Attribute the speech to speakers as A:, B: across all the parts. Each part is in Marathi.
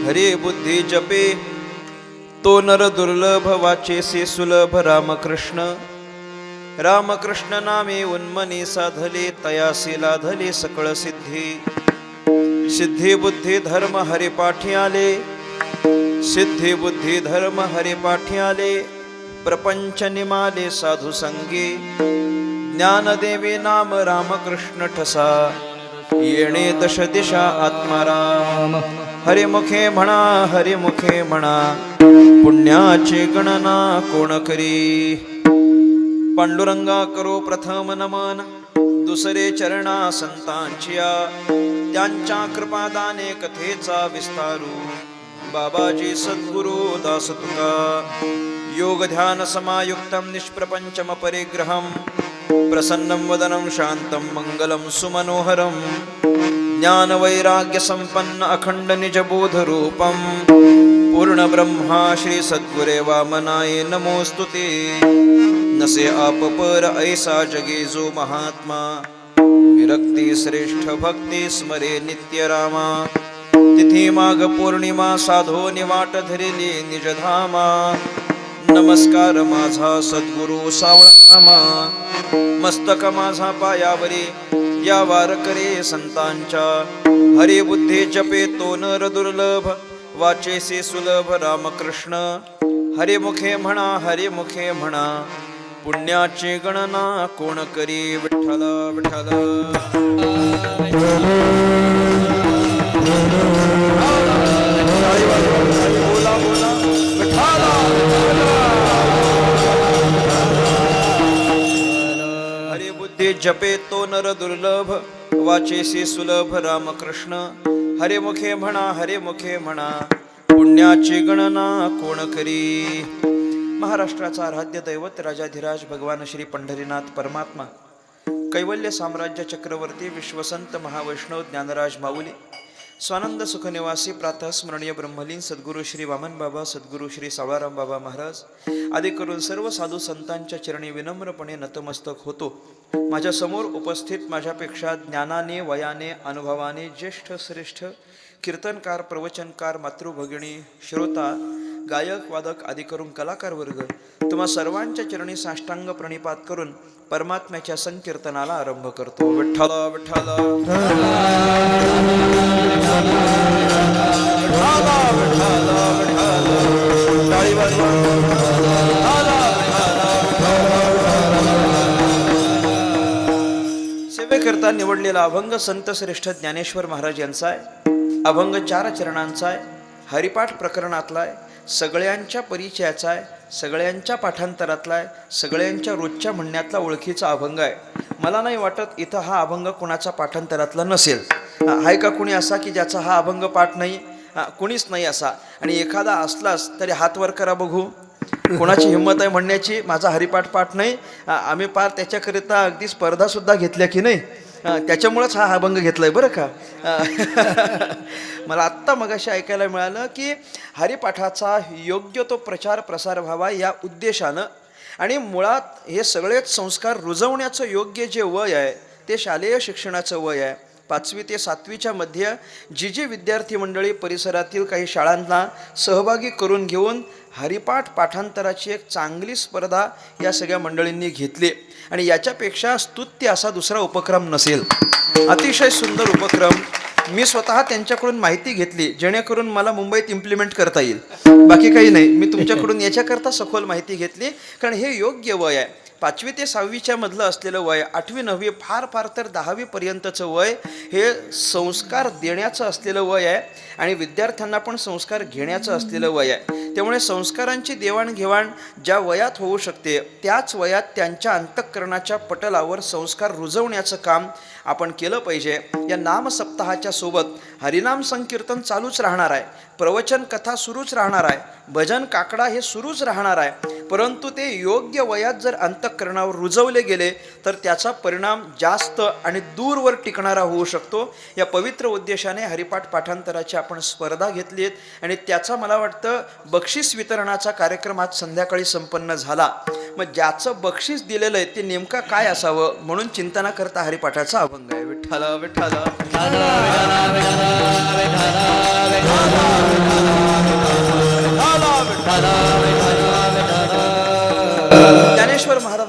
A: हरे बुद्धी जपे तो नर दुर्लभ वाचेसे सुलभ रामकृष्ण रामकृष्ण नामे उन्मनी साधले तयासी लाधले सकळ सिद्धी सिद्धी बुद्धी धर्म हरि पाठी आले सिद्धी बुद्धी धर्म हरि पाठी आले प्रपंच निमाले साधू संगे ज्ञानदेवी नाम रामकृष्ण ठसा येणे दश दिशा आत्माराम हरिमुखे म्हणा हरिमुखे म्हणा पुण्याची गणना कोण करी पांडुरंगा करो प्रथम नमन दुसरे चरणा संतांचिया त्यांच्या कृपादाने कथेचा विस्तारू बाबाजी सद्गुरु दास तुका योग ध्यान समायुक्तम निष्प्रपंचम परिग्रहम प्रसन्नं वदनं शांतं मंगलं सुमनोहरं ज्ञान वैराग्य संपन्न अखंड निज बोध रूपं पूर्ण ब्रह्मा श्री सद्गुरे वामनाय नमोस्तुते नसे आप पर ऐसा जगे जो महात्मा विरक्ती श्रेष्ठ भक्ती स्मरे नित्य रामा तिथी माघ पौर्णिमा साधो निवाट धरिले निजधामा नमस्कार माझा सद्गुरु सावळामा मस्तक माझा पायावरी या वारकरी संतांच्या हरी बुद्धी जपे तो नर दुर्लभ वाचेसे सुलभ रामकृष्ण हरिमुखे म्हणा हरिमुखे म्हणा पुण्याची गणना कोण करी विठ्ठल विठ्ठल बोला बोला विठ्ठल हरि बुद्धी जपे तो नर दुर्लभ वाचेसी सुलभ रामकृष्ण हरिमुखे म्हणा हरिमुखे म्हणा पुण्याची गणना कोण करी महाराष्ट्राचा आराध्य दैवत राजाधिराज भगवान श्री पंढरीनाथ परमात्मा कैवल्य साम्राज्य चक्रवर्ती विश्वसंत महावैष्णव ज्ञानराज माऊली स्वानंद सुखनिवासी प्रातः स्मरणीय ब्रह्मलीन सद्गुरु श्री वामन बाबा सद्गुरु श्री सावळाराम बाबा महाराज आदी करून सर्व साधू संतांच्या चरणी विनम्रपणे नतमस्तक होतो. माझ्या समोर उपस्थित माझ्यापेक्षा ज्ञानाने वयाने अनुभवाने ज्येष्ठ श्रेष्ठ कीर्तनकार प्रवचनकार मातृभगिनी श्रोता गायक वादक आदी करून कलाकार वर्ग तुम्हा सर्वांच्या चरणी साष्टांग प्रणिपात करून परमात्म्याच्या संकीर्तनाला आरंभ करतो. विठ्ठल विठ्ठल सेवेकरता निवडलेला अभंग संत श्रेष्ठ ज्ञानेश्वर महाराज यांचा आहे. अभंग 4 चरणांचा आहे. हरिपाठ प्रकरणातला आहे. सगळ्यांच्या परिचयाचा आहे. सगळ्यांच्या पाठांतरातला आहे. सगळ्यांच्या रोजच्या म्हणण्यातला ओळखीचा अभंग आहे. मला नाही वाटत इथं हा अभंग कोणाचा पाठांतरातला नसेल. आहे का कुणी असा की ज्याचा हा अभंग पाठ नाही? कुणीच नाही असा. आणि एखादा असलाच तरी हात वर करा बघू. कोणाची हिंमत आहे म्हणण्याची माझा हरिपाठ पाठ नाही? आम्ही पार त्याच्याकरिता अगदी स्पर्धासुद्धा घेतल्या की नाही. त्याच्यामुळंच हा अभंग घेतलाय बरं का. मला आत्ता मगाशी ऐकायला मिळालं की हरिपाठाचा योग्य तो प्रचार प्रसार व्हावा या उद्देशानं आणि मुळात हे सगळेच संस्कार रुजवण्याचं योग्य जे वय आहे ते शालेय शिक्षणाचं वय आहे. 5वी ते 7वीच्या मध्ये जी विद्यार्थी मंडळी परिसरातील काही शाळांना सहभागी करून घेऊन हरिपाठ पाठांतराची एक चांगली स्पर्धा या सगळ्या मंडळींनी घेतली आणि याच्यापेक्षा स्तुत्य असा दुसरा उपक्रम नसेल. अतिशय सुंदर उपक्रम. मी स्वतः त्यांच्याकडून माहिती घेतली जेणेकरून मला मुंबईत इम्प्लिमेंट करता येईल. बाकी काही नाही. मी तुमच्याकडून याच्याकरता सखोल माहिती घेतली कारण हे योग्य वय आहे. 5वी ते 6वीच्या मधलं असलेलं वय 8वी 9वी फार फार तर 10वी पर्यंतचं वय हे संस्कार देण्याचं असलेलं वय आहे आणि विद्यार्थ्यांना पण संस्कार घेण्याचं असलेलं वय आहे. त्यामुळे संस्कारांची देवाणघेवाण ज्या वयात होऊ शकते त्याच वयात त्यांच्या अंतःकरणाच्या पटलावर संस्कार रुजवण्याचं काम आपण केलं पाहिजे. या नाम सप्ताहाच्या सोबत हरिनाम संकीर्तन चालूच राहणार आहे. प्रवचन कथा सुरूच राहणार आहे. भजन काकडा हे सुरूच राहणार आहे. परंतु ते योग्य वयात जर अंतःकरणावर रुजवले गेले तर त्याचा परिणाम जास्त आणि दूरवर टिकणारा होऊ शकतो. या पवित्र उद्देशाने हरिपाठ पाठांतराची आपण स्पर्धा घेतली आहेत आणि त्याचा मला वाटतं बक्षीस वितरणाचा कार्यक्रम आज संध्याकाळी संपन्न झाला. मग ज्याचं बक्षीस दिलेलं आहे ते नेमका काय असावं म्हणून चिंतना करता हरिपाठाचा अभंग आहे. विठ्ठल विठ्ठल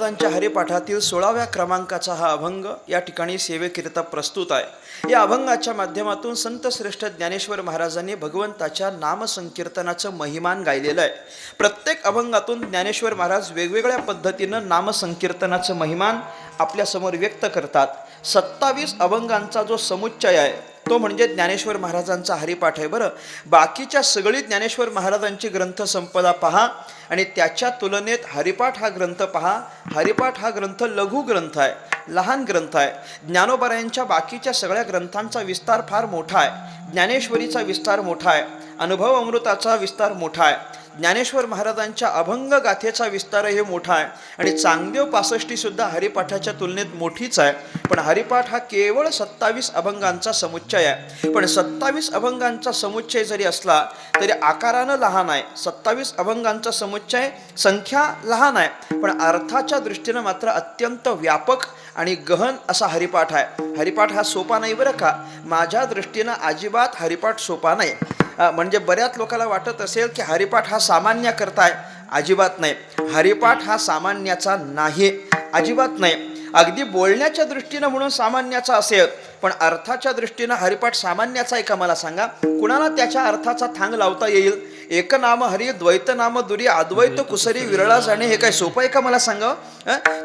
A: महाराजांच्या हरिपाठातील 16व्या क्रमांकाचा हा अभंग या ठिकाणी सेवेकरिता प्रस्तुत आहे. या अभंगाच्या माध्यमातून संत श्रेष्ठ ज्ञानेश्वर महाराजांनी भगवंताच्या नामसंकीर्तनाचं महिमान गायलेलं आहे. प्रत्येक अभंगातून ज्ञानेश्वर महाराज वेगवेगळ्या पद्धतीनं नामसंकीर्तनाचं महिमान आपल्यासमोर व्यक्त करतात. 27 अभंगांचा जो समुच्चय आहे तो म्हणजे ज्ञानेश्वर महाराजांचा हरिपाठ आहे. बरं, बाकीच्या सगळी ज्ञानेश्वर महाराजांची ग्रंथसंपदा पहा आणि त्याच्या तुलनेत हरिपाठ हा ग्रंथ पहा. हरिपाठ हा ग्रंथ लघु ग्रंथ आहे, लहान ग्रंथ आहे. ज्ञानोबरायांच्या बाकीच्या सगळ्या ग्रंथांचा विस्तार फार मोठा आहे. ज्ञानेश्वरीचा विस्तार मोठा आहे, अनुभव अमृताचा विस्तार मोठा आहे, ज्ञानेश्वर महाराजांच्या अभंग गाथेचा विस्तार हे मोठा आहे आणि चांगदेव 65 सुद्धा हरिपाठाच्या तुलनेत मोठीच आहे. पण हरिपाठ हा केवळ 27 अभंगांचा समुच्चय आहे. पण 27 अभंगांचा समुच्चय जरी असला तरी आकारानं लहान आहे. 27 अभंगांचा समुच्चय संख्या लहान आहे, पण अर्थाच्या दृष्टीनं मात्र अत्यंत व्यापक आणि गहन असा हरिपाठ आहे. हरिपाठ हा सोपा नाही बरं का. माझ्या दृष्टीनं अजिबात हरिपाठ सोपा नाही. म्हणजे बऱ्याच लोकांना वाटत असेल की हरिपाठ हा सामान्य करताय. अजिबात नाही. हरिपाठ हा सामान्याचा नाही, अजिबात नाही. अगदी बोलण्याच्या दृष्टीनं म्हणून सामान्याचा असेल, पण अर्थाच्या दृष्टीनं हरिपाठ सामान्याचा आहे का मला सांगा? कुणाला त्याच्या अर्थाचा थांग लावता येईल? एक नाम हरी द्वैत नाम दुरी अद्वैत कुसरी विरळा जाणे हे काय सोपं आहे का मला सांगा?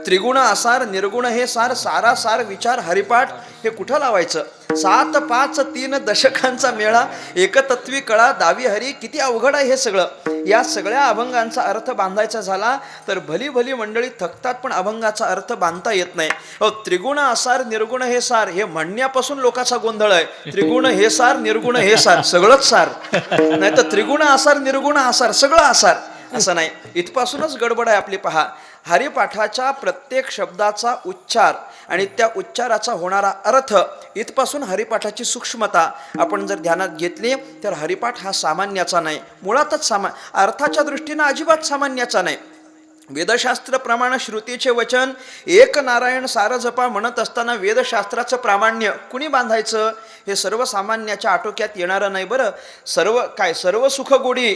A: त्रिगुण असार निर्गुण हे सार सारा सार विचार हरिपाठ हे कुठं लावायचं? 7 5 3 दशकांचा मेळा एकतत्वी कळा दावी हरी, किती अवघड आहे हे सगळं. या सगळ्या अभंगांचा अर्थ बांधायचा झाला तर भली भली मंडळी थकतात, पण अभंगाचा अर्थ बांधता येत नाही. त्रिगुण असार निर्गुण हे सार हे म्हणण्यापासून लोकांचा गोंधळ आहे. त्रिगुण हे सार निर्गुण हे सार सगळंच सार, नाही तर त्रिगुण असार निर्गुण आसार सगळं आसार असं नाही. इथपासूनच गडबड आहे आपली. पहा, हरिपाठाच्या प्रत्येक शब्दाचा उच्चार आणि त्या उच्चाराचा होणारा अर्थ, इथपासून हरिपाठाची सूक्ष्मता आपण जर ध्यानात घेतली तर हरिपाठ हा सामान्याचा नाही, मुळातच अर्थाच्या दृष्टीनं अजिबात सामान्याचा नाही. वेदशास्त्र प्रमाण श्रुतीचे वचन एक नारायण सार जपा म्हणत असताना वेदशास्त्राचं प्रामाण्य कुणी बांधायचं? हे सर्वसामान्याच्या आटोक्यात येणारं नाही. बरं, सर्व सुख गोडी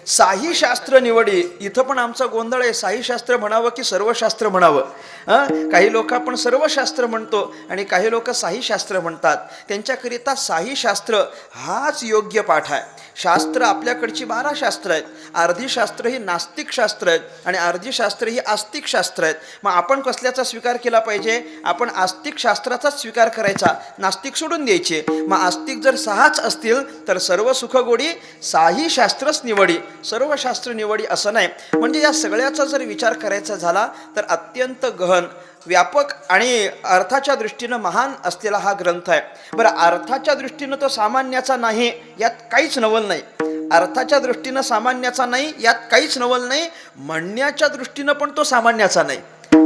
A: साही शास्त्र निवडी. इथं पण आमचा गोंधळ आहे. साही शास्त्र म्हणावं की सर्वशास्त्र म्हणावं? काही लोक आपण सर्वशास्त्र म्हणतो आणि काही लोक साही शास्त्र म्हणतात. त्यांच्याकरिता साही शास्त्र हाच योग्य पाठ आहे. शास्त्र आपल्याकडची 12 शास्त्र आहेत. अर्धी शास्त्र ही नास्तिक शास्त्र आहेत आणि अर्धी शास्त्र ही आस्तिक शास्त्र आहेत. मग आपण कसल्याचा स्वीकार केला पाहिजे? आपण आस्तिक शास्त्राचाच स्वीकार करायचा, नास्तिक सोडून द्यायचे. मग आस्तिक जर 6च असतील तर सर्व सुखगोडी साही शास्त्रच निवडी, सर्व शास्त्र निवडी असं नाही. म्हणजे या सगळ्याचा जर विचार करायचा झाला तर अत्यंत गहन, व्यापक आणि अर्थाच्या दृष्टीनं महान असलेला हा ग्रंथ आहे. बरं, अर्थाच्या दृष्टीनं तो सामान्याचा नाही यात काहीच नवल नाही. अर्थाच्या दृष्टीनं सामान्याचा नाही यात काहीच नवल नाही. म्हणण्याच्या दृष्टीनं पण तो सामान्याचा नाही.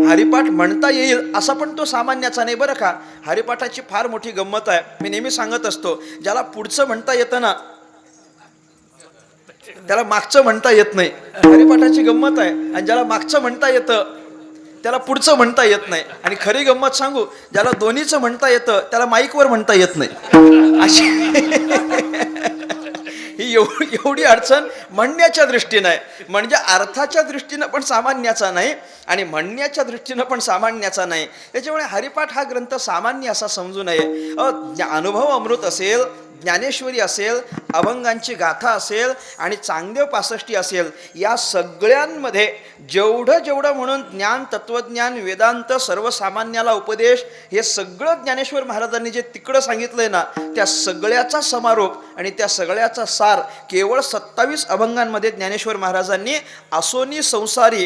A: हरिपाठ म्हणता येईल असा पण तो सामान्याचा नाही बरं का. हरिपाठाची फार मोठी गंमत आहे. मी नेहमी सांगत असतो, ज्याला पुढचं म्हणता येतं ना त्याला मागचं म्हणता येत नाही. हरिपाठाची गंमत आहे. आणि ज्याला मागचं म्हणता येतं त्याला पुढचं म्हणता येत नाही. आणि खरी गंमत सांगू, ज्याला दोन्हीचं म्हणता येतं त्याला माईकवर म्हणता येत नाही. अशी ही एवढी अडचण म्हणण्याच्या दृष्टीनं आहे. म्हणजे अर्थाच्या दृष्टीनं पण सामान्याचा नाही आणि म्हणण्याच्या दृष्टीनं पण सामान्याचा नाही. त्याच्यामुळे हरिपाठ हा ग्रंथ सामान्य असा समजू नये. अनुभव अमृत असेल, ज्ञानेश्वरी असेल, अभंगांची गाथा असेल आणि चांगदेव 65 असेल, या सगळ्यांमध्ये जेवढं म्हणून ज्ञान, तत्वज्ञान, वेदांत, सर्वसामान्याला उपदेश हे सगळं ज्ञानेश्वर महाराजांनी जे तिकडं सांगितलंय ना, त्या सगळ्याचा समारोप आणि त्या सगळ्याचा सार केवळ 27 अभंगांमध्ये ज्ञानेश्वर महाराजांनी आसोनी संसारी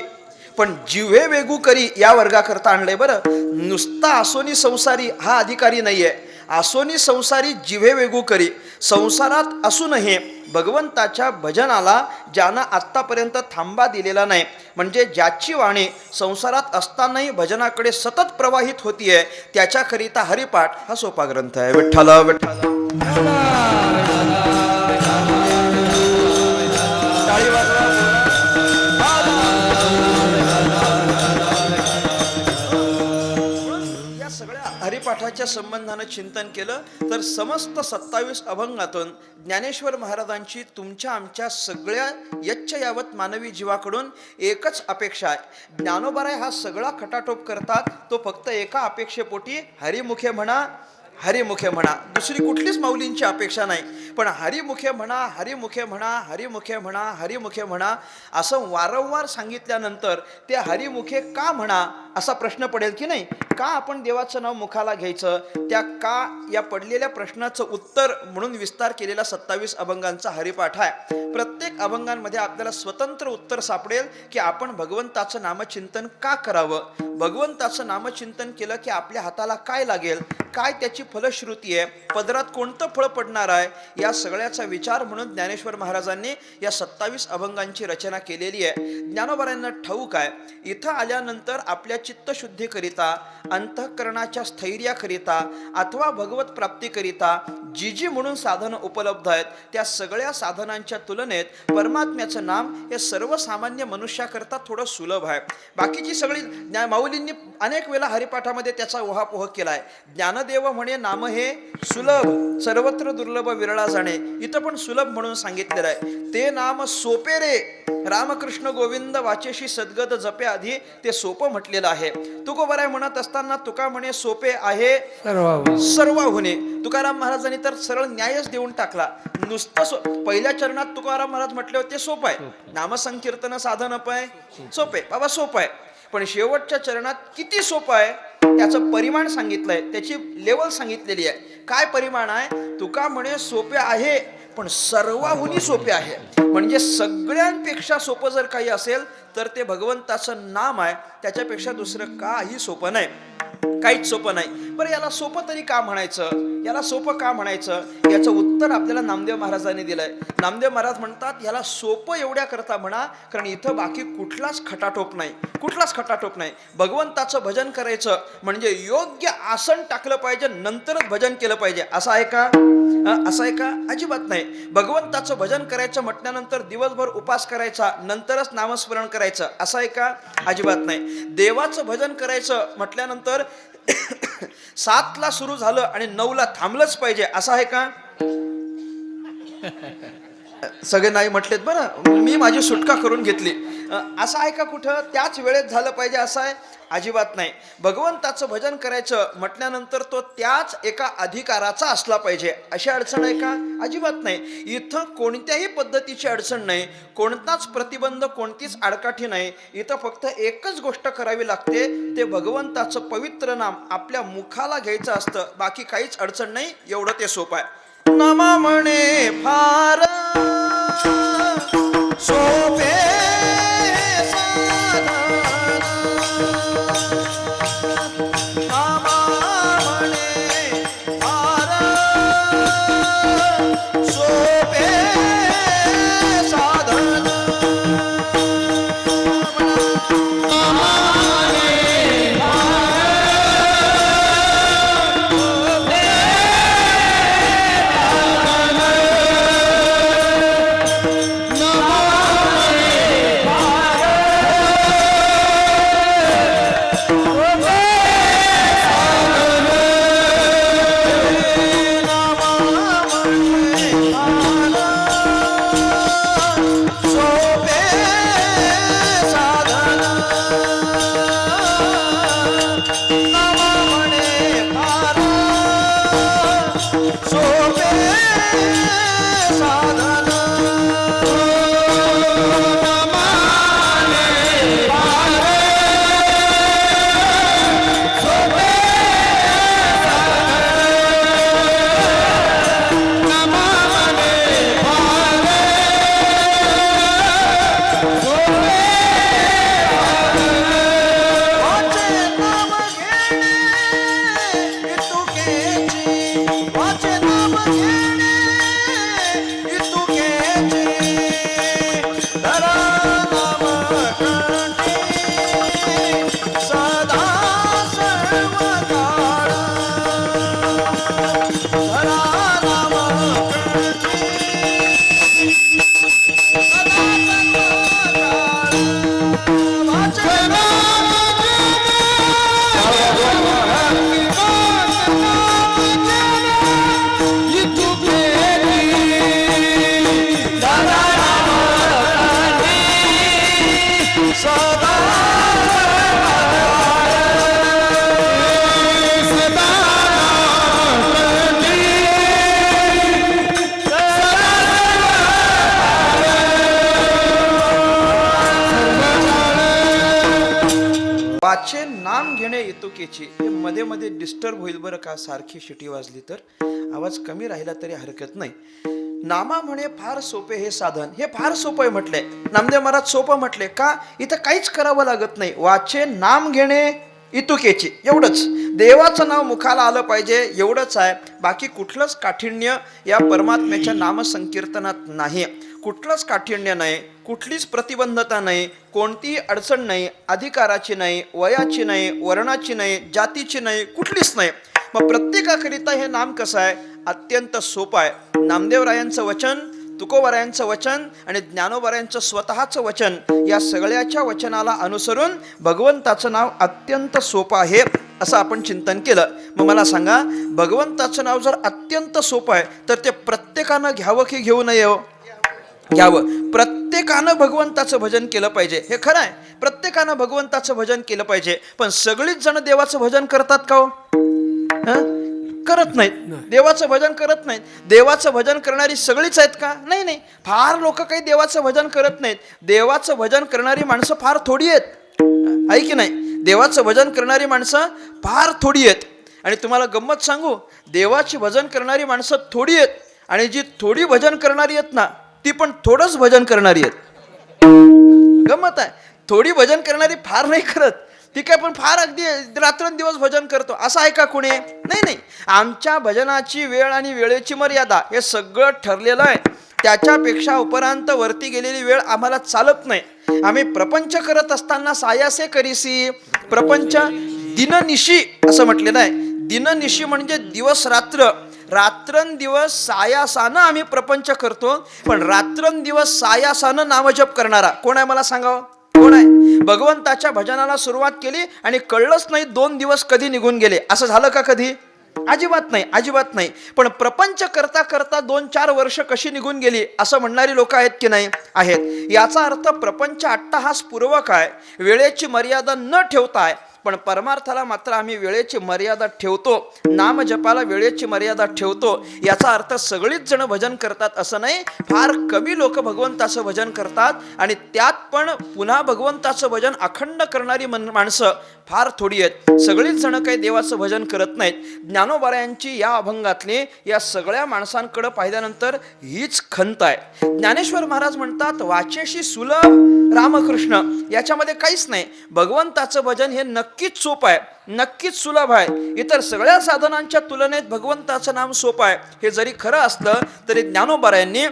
A: पण जिव्हे वेगू करी या वर्गाकरता आणलंय. बरं, नुसता आसोनी संसारी हा अधिकारी नाहीये. आसोनी संसारी जिव्हे वेगू करी, संसारात असूनही भगवंताच्या भजनाला ज्यानं आत्तापर्यंत थांबा दिलेला नाही, म्हणजे ज्याची वाणी संसारात असतानाही भजनाकडे सतत प्रवाहित होतीये, त्याच्याकरिता हरिपाठ हा सोपा ग्रंथ आहे. विठ्ठला विठ्ठला. हरिपाठाच्या संबंधानं चिंतन केलं तर समस्त 27 अभंगातून ज्ञानेश्वर महाराजांची तुमच्या आमच्या सगळ्या यच्च यावत मानवी जीवाकडून एकच अपेक्षा आहे. ज्ञानोबाराय हा सगळा खटाटोप करतात तो फक्त एका अपेक्षेपोटी हरिमुखे म्हणा, हरिमुखे म्हणा. दुसरी कुठलीच माऊलींची अपेक्षा नाही. पण हरिमुखे म्हणा, हरिमुखे म्हणा, हरिमुखे म्हणा, हरिमुखे म्हणा असं वारंवार सांगितल्यानंतर ते हरिमुखे का म्हणा असा प्रश्न पडेल की नाही. का आपण देवाचं नाव मुखाला घ्यायचं, त्या का या पडलेल्या प्रश्नाचं उत्तर म्हणून विस्तार केलेला 27 अभंगांचा हरिपाठ आहे. प्रत्येक अभंगांमध्ये आपल्याला स्वतंत्र उत्तर सापडेल की आपण भगवंताचं नामचिंतन का करावं, भगवंताचं नामचिंतन केलं की आपल्या हाताला काय लागेल, काय त्याची फलश्रुती आहे, पदरात कोणतं फळ पडणार आहे, या सगळ्याचा विचार म्हणून ज्ञानेश्वर महाराजांनी या 27 अभंगांची रचना केलेली आहे. ज्ञानोबारायांना ठाऊक आहे इथं आल्यानंतर आपल्या चित्तशुद्धीकरिता, अंतःकरणाच्या स्थैर्याकरिता अथवा भगवत प्राप्तीकरिता जी जी म्हणून साधनं उपलब्ध आहेत त्या सगळ्या साधनांच्या तुलनेत परमात्म्याचं नाम हे सर्वसामान्य मनुष्याकरता थोडं सुलभ आहे. बाकीची सगळी माऊलींनी अनेक वेळा हरिपाठामध्ये त्याचा ओहापोह केलाय. ज्ञानदेव म्हणे नाम हे सुलभ, सर्वत्र दुर्लभ विरळा जाणे. इथं पण सुलभ म्हणून सांगितलेलं आहे. ते नाम सोपे रे, रामकृष्ण गोविंद वाचेशी सद्गत जपे आधी ते सोपं म्हटलेलं आहे. तुकोबाराय म्हणत असताना तुका म्हणे सोपे आहे सर्वाहुने. तुकाराम महाराजांनी तर सरळ न्यायच देऊन टाकला. नुसतं पहिल्या चरणात तुकाराम महाराज म्हटले होते सोपं आहे, नामसंकीर्तन साधन पाय सोपे बाबा सोपं आहे. पण शेवटच्या चरणात किती सोपं आहे त्याचं परिमाण सांगितलंय, त्याची लेवल सांगितलेली आहे. काय परिमाण आहे? तुका म्हणे सोपे आहे पण सर्वाहुनी सोपे आहे. म्हणजे सगळ्यांपेक्षा सोपं जर काही असेल तर ते भगवंताचं नाम आहे. त्याच्यापेक्षा दुसरं काही सोपं नाही, काहीच सोपं नाही. बरं याला सोपं तरी का म्हणायचं, याला सोपं का म्हणायचं, याचं उत्तर आपल्याला नामदेव महाराजांनी दिलंय. नामदेव महाराज म्हणतात याला सोपं एवढ्या करता म्हणा कारण इथं बाकी कुठलाच खटाटोप नाही, कुठलाच खटाटोप नाही. भगवंताचं भजन करायचं म्हणजे योग्य आसन टाकलं पाहिजे नंतरच भजन केलं पाहिजे असं आहे का? असं आहे का? अजिबात नाही. भगवंताचं भजन करायचं म्हटल्यानंतर दिवसभर उपास करायचा नंतरच नामस्मरण करायचं असं आहे का? अजिबात नाही. देवाचं भजन करायचं म्हटल्यानंतर 7ला सुरू झालं आणि 9ला थांबलंच पाहिजे असं आहे का? सगळे नाही म्हटलेत बरं, मी माझी सुटका करून घेतली असं आहे का? कुठं त्याच वेळेत झालं पाहिजे असं आहे? अजिबात नाही. भगवंताचं भजन करायचं म्हटल्यानंतर तो त्याच एका अधिकाराचा असला पाहिजे अशी अडचण आहे का? अजिबात नाही. इथं कोणत्याही पद्धतीची अडचण नाही, कोणताच प्रतिबंध, कोणतीच आडकाठी नाही. इथं फक्त एकच गोष्ट करावी लागते, ते भगवंताचं पवित्र नाम आपल्या मुखाला घ्यायचं असतं. बाकी काहीच अडचण नाही, एवढं ते सोपं आहे. नमा म्हणे फार सोपे नाम घेणे इतुकेची. हे मध्ये मध्ये डिस्टर्ब होईल बरं का, सारखी शिटी वाजली तर आवाज कमी राहिला तरी हरकत नाही. नामा म्हणे फार सोपे हे साधन. हे फार सोपं आहे म्हटलंय नामदेव महाराज. सोपं म्हटले का, इथं काहीच करावं लागत नाही. वाचे नाम घेणे इतुकेची, एवढंच. देवाचं नाव मुखाला आलं पाहिजे एवढंच आहे. बाकी कुठलंच काठिण्य या परमात्म्याच्या नामसंकीर्तनात नाही. कुठलंच काठिण्य नाही, कुठलीच प्रतिबंधता नाही, कोणतीही अडचण नाही. अधिकाराची नाही, वयाची नाही, वर्णाची नाही, जातीची नाही, कुठलीच नाही. मग प्रत्येकाकरिता हे नाम कसं आहे, अत्यंत सोपं आहे. नामदेवरायांचं वचन, तुकोबरायांचं वचन आणि ज्ञानोबरायांचं स्वतःचं वचन, या सगळ्याच्या वचनाला अनुसरून भगवंताचं नाव अत्यंत सोपं आहे असं आपण चिंतन केलं. मग मला सांगा, भगवंताचं नाव जर अत्यंत सोपं आहे तर ते प्रत्येकानं घ्यावं की घेऊ नये? घ्यावं. प्रत्येकानं भगवंताचं भजन केलं पाहिजे, हे खरं आहे. प्रत्येकानं भगवंताचं भजन केलं पाहिजे. पण सगळीच जण देवाचं भजन करतात का हो? करत नाहीत. देवाचं भजन करत नाहीत. देवाचं भजन करणारी सगळीच आहेत का? नाही नाही. फार लोक काही देवाचं भजन करत नाहीत. देवाचं भजन करणारी माणसं फार थोडी आहेत, आहे की नाही? देवाचं भजन करणारी माणसं फार थोडी आहेत. आणि तुम्हाला गंमत सांगू, देवाची भजन करणारी माणसं थोडी आहेत आणि जी थोडी भजन करणारी आहेत ना, ती पण थोडंच भजन करणारी आहेत. गंमत आहे. थोडी भजन करणारी फार नाही करत, ठीक आहे, पण फार अगदी रात्रंदिवस भजन करतो असं आहे का कोणी? नाही नाही. आमच्या भजनाची वेळ आणि वेळेची मर्यादा हे सगळं ठरलेलं आहे. त्याच्यापेक्षा उपरांत वरती गेलेली वेळ आम्हाला चालत नाही. आम्ही प्रपंच करत असताना सायासे करीसी, प्रपंच दिननिशी असं म्हटलेलं आहे. दिननिशी म्हणजे दिवस रात्र, रात्रंदिवस सायासानं आम्ही प्रपंच करतो. पण रात्रंदिवस सायासानं नामजप करणारा कोण आहे मला सांगावं? कोण आहे? भगवंताच्या भजनाला सुरुवात केली आणि कळलंच नाही 2 दिवस कधी निघून गेले. असं झालं का कधी? अजिबात नाही, अजिबात नाही. पण प्रपंच करता करता 2-4 वर्ष कशी निघून गेली असं म्हणणारी लोक आहेत की नाही? आहेत. याचा अर्थ प्रपंच अट्टहासपूर्वक आहे, वेळेची मर्यादा न ठेवताय. पण परमार्थाला मात्र आम्ही वेळेची मर्यादा ठेवतो, नामजपाला वेळेची मर्यादा ठेवतो. याचा अर्थ सगळीच जण भजन करतात असं नाही. फार कमी लोक भगवंताचं भजन करतात आणि त्यात पण पुन्हा भगवंताचं भजन अखंड करणारी माणसं फार थोडी आहेत. सगळीच जण काही देवाचं भजन करत नाहीत. ज्ञानोबरायांची या अभंगातली या सगळ्या माणसांकडे पाहिल्यानंतर हीच खंत आहे. ज्ञानेश्वर महाराज म्हणतात, वाचेशी सुलभ रामकृष्ण. याच्यामध्ये काहीच नाही. भगवंताचं भजन हे नक्कीच सोपं आहे, नक्कीच सुलभ आहे. इतर सगळ्या साधनांच्या तुलनेत भगवंताचं नाम सोपं आहे. हे जरी खरं असलं तरी ज्ञानोबरायांनी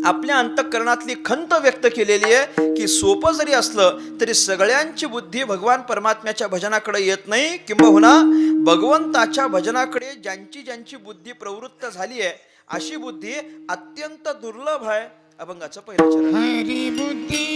A: आपल्या अंतःकरणातली खंत व्यक्त केलेली आहे की सोपं जरी असलं तरी सगळ्यांची बुद्धी भगवान परमात्म्याच्या भजनाकडे येत नाही. किंबहुना भगवंताच्या भजनाकडे ज्यांची ज्यांची बुद्धी प्रवृत्त झाली आहे अशी बुद्धी अत्यंत दुर्लभ आहे. अभंगाचं पहिलं चरण.
B: हरी बुद्धी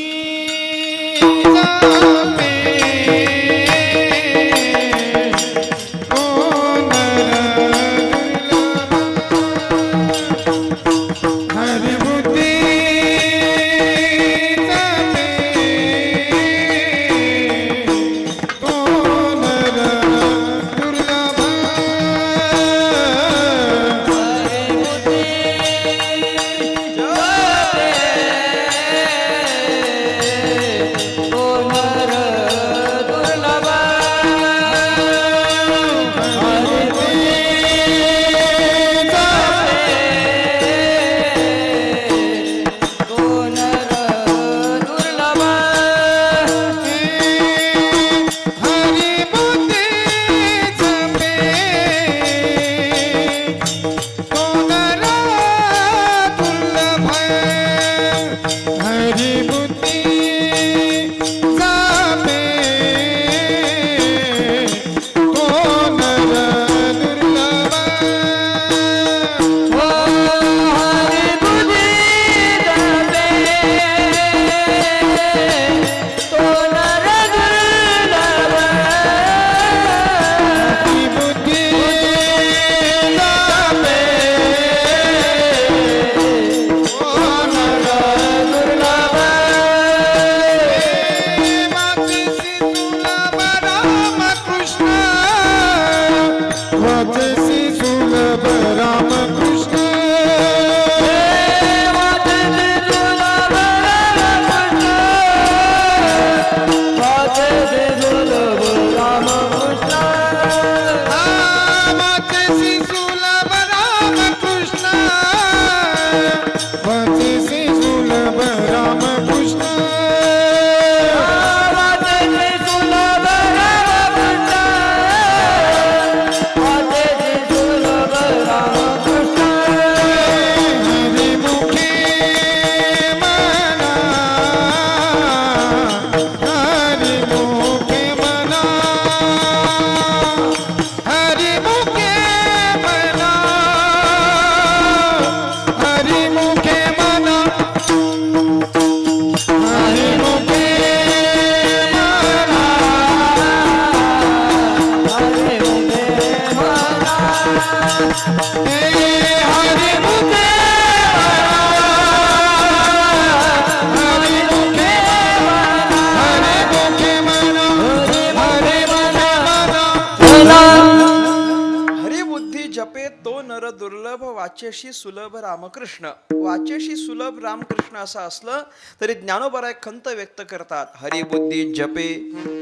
A: वाचेशी सुलभ रामकृष्ण. वाचेशी सुलभ रामकृष्ण असं असलं तरी ज्ञानोबराय खंत व्यक्त करतात. हरिबुद्धी जपे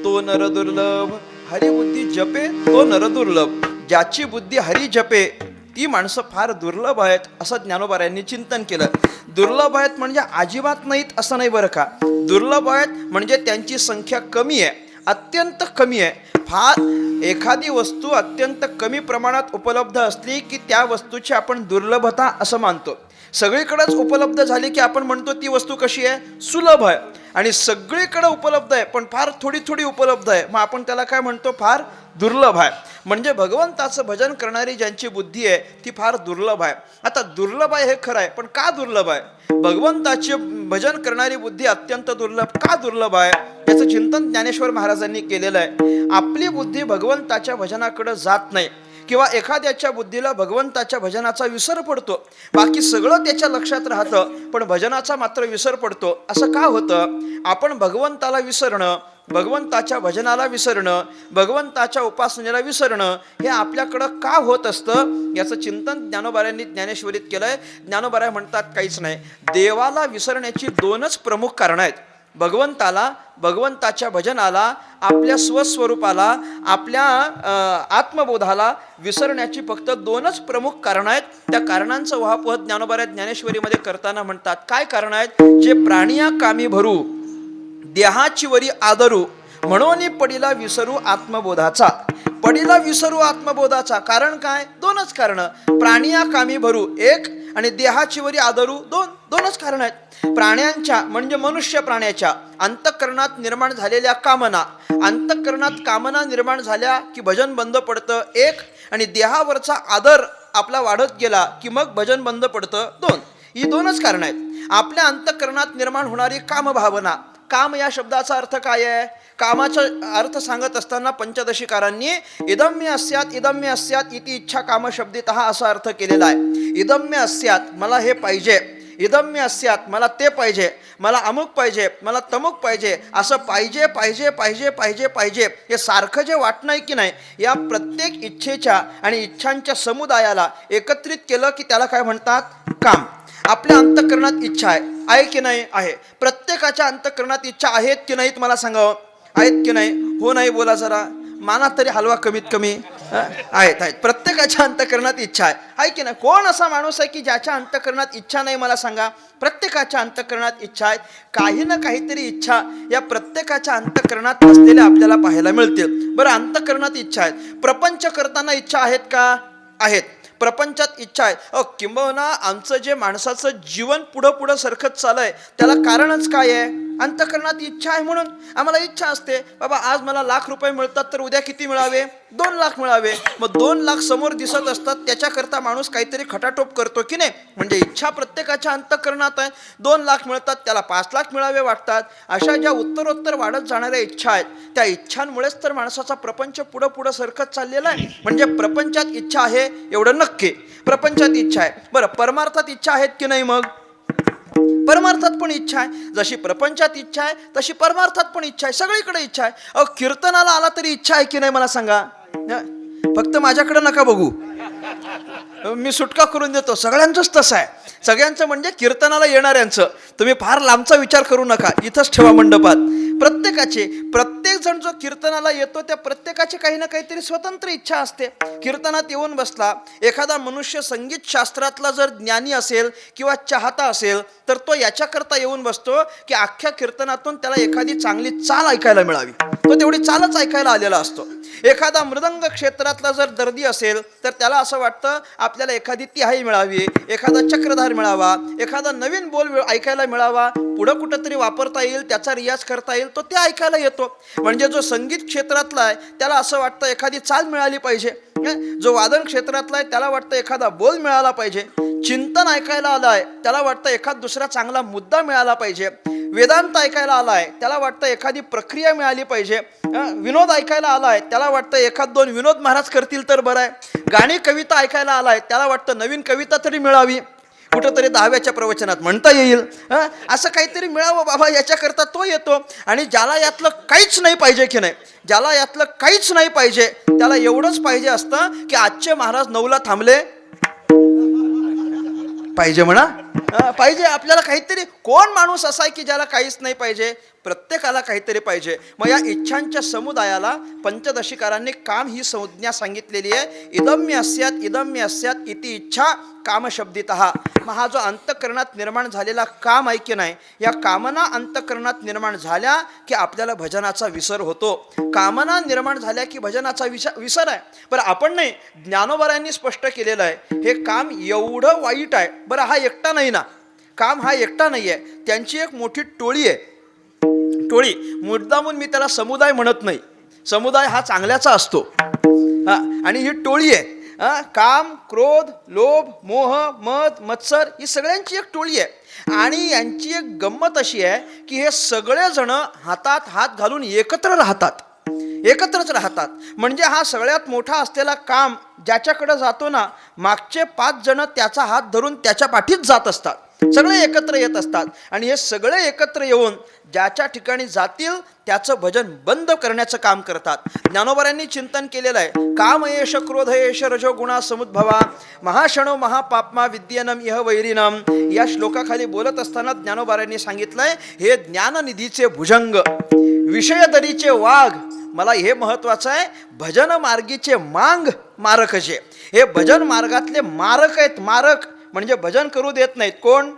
A: तो नर दुर्लभ. हरिबुद्धी जपे तो नर दुर्लभ. ज्याची बुद्धी हरी जपे ती माणसं फार दुर्लभ आहेत असं ज्ञानोबरायांनी चिंतन केलं. दुर्लभ आहेत म्हणजे अजिबात नाहीत असं नाही बरं का. दुर्लभ आहेत म्हणजे त्यांची संख्या कमी आहे, अत्यंत कमी आहे. फार एखादी वस्तू अत्यंत कमी प्रमाणात उपलब्ध असली की त्या वस्तूची आपण दुर्लभता असं मानतो. सगळीकडेच उपलब्ध झाली की आपण म्हणतो ती वस्तू कशी आहे, सुलभ आहे. आणि सगळीकडे उपलब्ध आहे पण फार थोडी थोडी उपलब्ध आहे, मग आपण त्याला काय म्हणतो, फार दुर्लभ आहे. म्हणजे भगवंताचं भजन करणारी ज्यांची बुद्धी आहे ती फार दुर्लभ आहे. आता दुर्लभ आहे हे खरं आहे, पण का दुर्लभ आहे? भगवंताचे भजन करणारी बुद्धी अत्यंत दुर्लभ का दुर्लभ आहे याचं चिंतन ज्ञानेश्वर महाराजांनी केलेलं आहे. आपली बुद्धी भगवंताच्या भजनाकडे जात नाही किंवा एखाद्याच्या बुद्धीला भगवंताच्या भजनाचा विसर पडतो. बाकी सगळं त्याच्या लक्षात राहतं पण भजनाचा मात्र विसर पडतो. असं का होतं? आपण भगवंताला विसरणं, भगवंताच्या भजनाला विसरणं, भगवंताच्या उपासनेला विसरणं हे आपल्याकडं का होत असतं याचं चिंतन ज्ञानोबाऱ्यांनी ज्ञानेश्वरीत केलंय. ज्ञानोबाराय म्हणतात काहीच नाही. देवाला विसरण्याची दोनच प्रमुख कारणं आहेत. भगवंताला, भगवंताच्या भजनाला, आपल्या स्वस्वरूपाला, आपल्या आत्मबोधाला विसरण्याची फक्त दोनच प्रमुख कारणं आहेत. त्या कारणांचं उहापोह ज्ञानोबाराय ज्ञानेश्वरीमध्ये करताना म्हणतात. काय कारण आहेत? जे प्राणिया कामी भरू देहाची वरी आदरू म्हणून पडीला विसरू आत्मबोधाचा. पडीला विसरू आत्मबोधाचा कारण काय? दोनच कारण. प्राणिया कामी भरू एक आणि देहाची वरी आदरू दोनच कारण आहेत. प्राण्यांच्या म्हणजे मनुष्य प्राण्याच्या अंतःकरणात निर्माण झालेल्या कामना, अंतःकरणात कामना निर्माण झाल्या की भजन बंद पडतं एक, आणि देहावरचा आदर आपला वाढत गेला की मग भजन बंद पडतं दोन. ही दोनच कारण आहेत. आपल्या अंतःकरणात निर्माण होणारी कामभावना. काम या शब्दाचा अर्थ काय आहे? कामाचा अर्थ सांगत असताना पंचदशीकारांनी इदम्य अस्यात इति इच्छा काम शब्दितः असा अर्थ केलेला आहे. इदम्य अस्यात मला हे पाहिजे, इदम्य अस्यात मला ते पाहिजे, मला अमुक पाहिजे, मला तमुक पाहिजे, असं पाहिजे पाहिजे पाहिजे पाहिजे पाहिजे हे सारखं जे वाटणं आहे की नाही, या प्रत्येक इच्छेच्या आणि इच्छांच्या समुदायाला एकत्रित केलं की त्याला काय म्हणतात? काम. आपल्या अंतःकरणात इच्छा आहे की नाही? आहे. प्रत्येकाच्या अंतःकरणात इच्छा आहेत की नाहीत मला सांगावं? आहेत की नाही? हो नाही बोला जरा, माना तरी हलवा कमीत कमी. आहेत. प्रत्येकाच्या अंतःकरणात इच्छा आहे की नाही? कोण असा माणूस आहे की ज्याच्या अंतःकरणात इच्छा नाही मला सांगा? प्रत्येकाच्या अंतःकरणात इच्छा आहेत. काही ना काहीतरी इच्छा या प्रत्येकाच्या अंतःकरणात असलेल्या आपल्याला पाहायला मिळतील. बरं, अंतःकरणात इच्छा आहेत. प्रपंच करताना इच्छा आहेत का? आहेत. प्रपंचात इच्छा आहे. किंबहुना आमचं जे माणसाचं जीवन पुढं सरकत चाललंय त्याला कारणच काय आहे? अंतःकरणात इच्छा आहे. म्हणून आम्हाला इच्छा असते, बाबा आज मला ₹1,00,000 मिळतात तर उद्या किती मिळावे? 2,00,000 मिळावे. मग 2,00,000 समोर दिसत असतात, त्याच्याकरता माणूस काहीतरी खटाटोप करतो की नाही? म्हणजे इच्छा प्रत्येकाच्या अंतःकरणात आहे. 2,00,000 मिळतात त्याला 5,00,000 मिळावे वाटतात. अशा ज्या उत्तरोत्तर वाढत जाणाऱ्या इच्छा आहेत त्या इच्छांमुळेच तर माणसाचा प्रपंच पुढं सरकत चाललेला आहे. म्हणजे प्रपंचात इच्छा आहे एवढं नक्की. प्रपंचात इच्छा आहे. बरं, परमार्थात इच्छा आहेत की नाही? मग परमार्थात पण इच्छा आहे. जशी प्रपंचात इच्छा आहे तशी परमार्थात पण इच्छा आहे. सगळीकडे इच्छा आहे. कीर्तनाला आला तरी इच्छा आहे की नाही मला सांगा? फक्त माझ्याकडे नका बघू, मी सुटका करून देतो. सगळ्यांचंच तसं आहे. सगळ्यांचं म्हणजे कीर्तनाला येणाऱ्यांचं. तुम्ही फार लांबचा विचार करू नका, इथंच ठेवा मंडपात. प्रत्येक जण जो कीर्तनाला येतो त्या प्रत्येकाची काही ना काहीतरी स्वतंत्र इच्छा असते. कीर्तनात येऊन बसला एखादा मनुष्य संगीत शास्त्रातला जर ज्ञानी असेल किंवा चाहता असेल तर तो याच्याकरता येऊन बसतो की अख्ख्या कीर्तनातून त्याला एखादी चांगली चाल ऐकायला मिळावी. तो तेवढी चालच ऐकायला आलेला असतो. एखादा मृदंग क्षेत्रातला जर दर्दी असेल तर त्याला असं वाटतं आपल्याला एखादी तिहाई मिळावी, एखादा चक्रधार मिळावा, एखादा नवीन बोल ऐकायला मिळावा, पुढं कुठंतरी वापरता येईल, त्याचा रियाज करता येईल, तो ते ऐकायला येतो. म्हणजे जो संगीत क्षेत्रातला आहे त्याला असं वाटतं एखादी चाल मिळाली पाहिजे. जो वादन क्षेत्रातला आहे त्याला वाटतं एखादा बोल मिळाला पाहिजे. चिंतन ऐकायला आलाय त्याला वाटतं एखाद दुसरा चांगला मुद्दा मिळाला पाहिजे. वेदांत ऐकायला आलाय त्याला वाटतं एखादी प्रक्रिया मिळाली पाहिजे. विनोद ऐकायला आलाय त्याला वाटतं एखाद दोन विनोद महाराज करतील तर बरं आहे. गाणी कविता ऐकायला आलाय त्याला वाटतं नवीन कविता तरी मिळावी, कुठंतरी 10व्याच्या प्रवचनात म्हणता येईल. असं काहीतरी मिळावं बाबा याच्याकरता तो येतो. आणि ज्याला यातलं काहीच नाही पाहिजे की नाही, ज्याला यातलं काहीच नाही पाहिजे त्याला एवढंच पाहिजे असतं की आजचे महाराज 9ला थांबले पाहिजे म्हणा. पाहिजे आपल्याला काहीतरी. कोण माणूस असा आहे की ज्याला काहीच नाही पाहिजे? प्रत्येकाला काहीतरी पाहिजे. मग या इच्छांच्या समुदायाला पंचदशिकारांनी काम ही संज्ञा सांगितलेली आहे. इदम्य अस्यात इदम्य अस्यात इति इच्छा कामशब्दितः. मग हा जो अंतःकरणात निर्माण झालेला काम आहे की नाही, या कामना अंतःकरणात निर्माण झाल्या की आपल्याला भजनाचा विसर होतो. कामना निर्माण झाल्या की भजनाचा विसर आहे. बरं आपण नाही, ज्ञानोबारायांनी स्पष्ट केलेलं आहे हे काम एवढं वाईट आहे. बरं हा एकटा नाही ना, काम हा एकटा नाही आहे, त्यांची एक मोठी टोळी आहे. टोळी मुद्दामून मी त्याला समुदाय म्हणत नाही, समुदाय हा चांगल्याचा असतो. आणि ही टोळी आहे. काम, क्रोध, लोभ, मोह, मद, मत्सर ही सगळ्यांची एक टोळी आहे. आणि यांची एक गंमत अशी आहे की हे सगळेजण हातात हात घालून एकत्र राहतात, एकत्रच राहतात. म्हणजे हा सगळ्यात मोठा असलेला काम ज्याच्याकडे जातो ना, मागचे 5 जण त्याचा हात धरून त्याच्या पाठीत जात असतात. सगळे एकत्र येत असतात. आणि हे सगळे एकत्र येऊन ज्याच्या ठिकाणी जातील त्याचं भजन बंद करण्याचं काम करतात. ज्ञानोबारांनी चिंतन केलेलं आहे. काम येश क्रोध येश रजो गुणा समुद्भवा महाशणो महापापमा विद्येनम इह वैरिनम. या श्लोकाखाली बोलत असताना ज्ञानोबारांनी सांगितलंय हे ज्ञाननिधीचे भुजंग, विषयदरीचे वाघ. मला हे महत्वाचं आहे, भजन मार्गीचे मांग मारक जे. हे भजन मार्गातले मारक आहेत. मारक म्हणजे भजन करू देत नाहीत. कोण?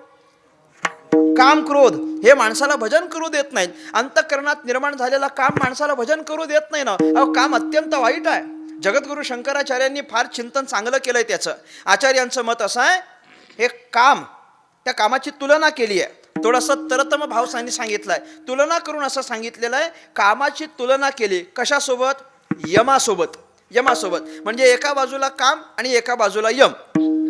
A: काम, क्रोध हे माणसाला भजन करू देत नाहीत. अंतःकरणात निर्माण झालेला काम माणसाला भजन करू देत नाही ना. काम अत्यंत वाईट आहे. जगद्गुरु शंकराचार्यांनी फार चिंतन चांगलं केलंय त्याचं. आचार्यांचं मत असं आहे, हे काम, त्या कामाची तुलना केली आहे. थोडंसं तरतम भावसांनी सांगितलंय, तुलना करून असं सांगितलेलं आहे, कामाची तुलना केली कशासोबत? यमासोबत. यमासोबत म्हणजे एका बाजूला काम आणि एका बाजूला यम.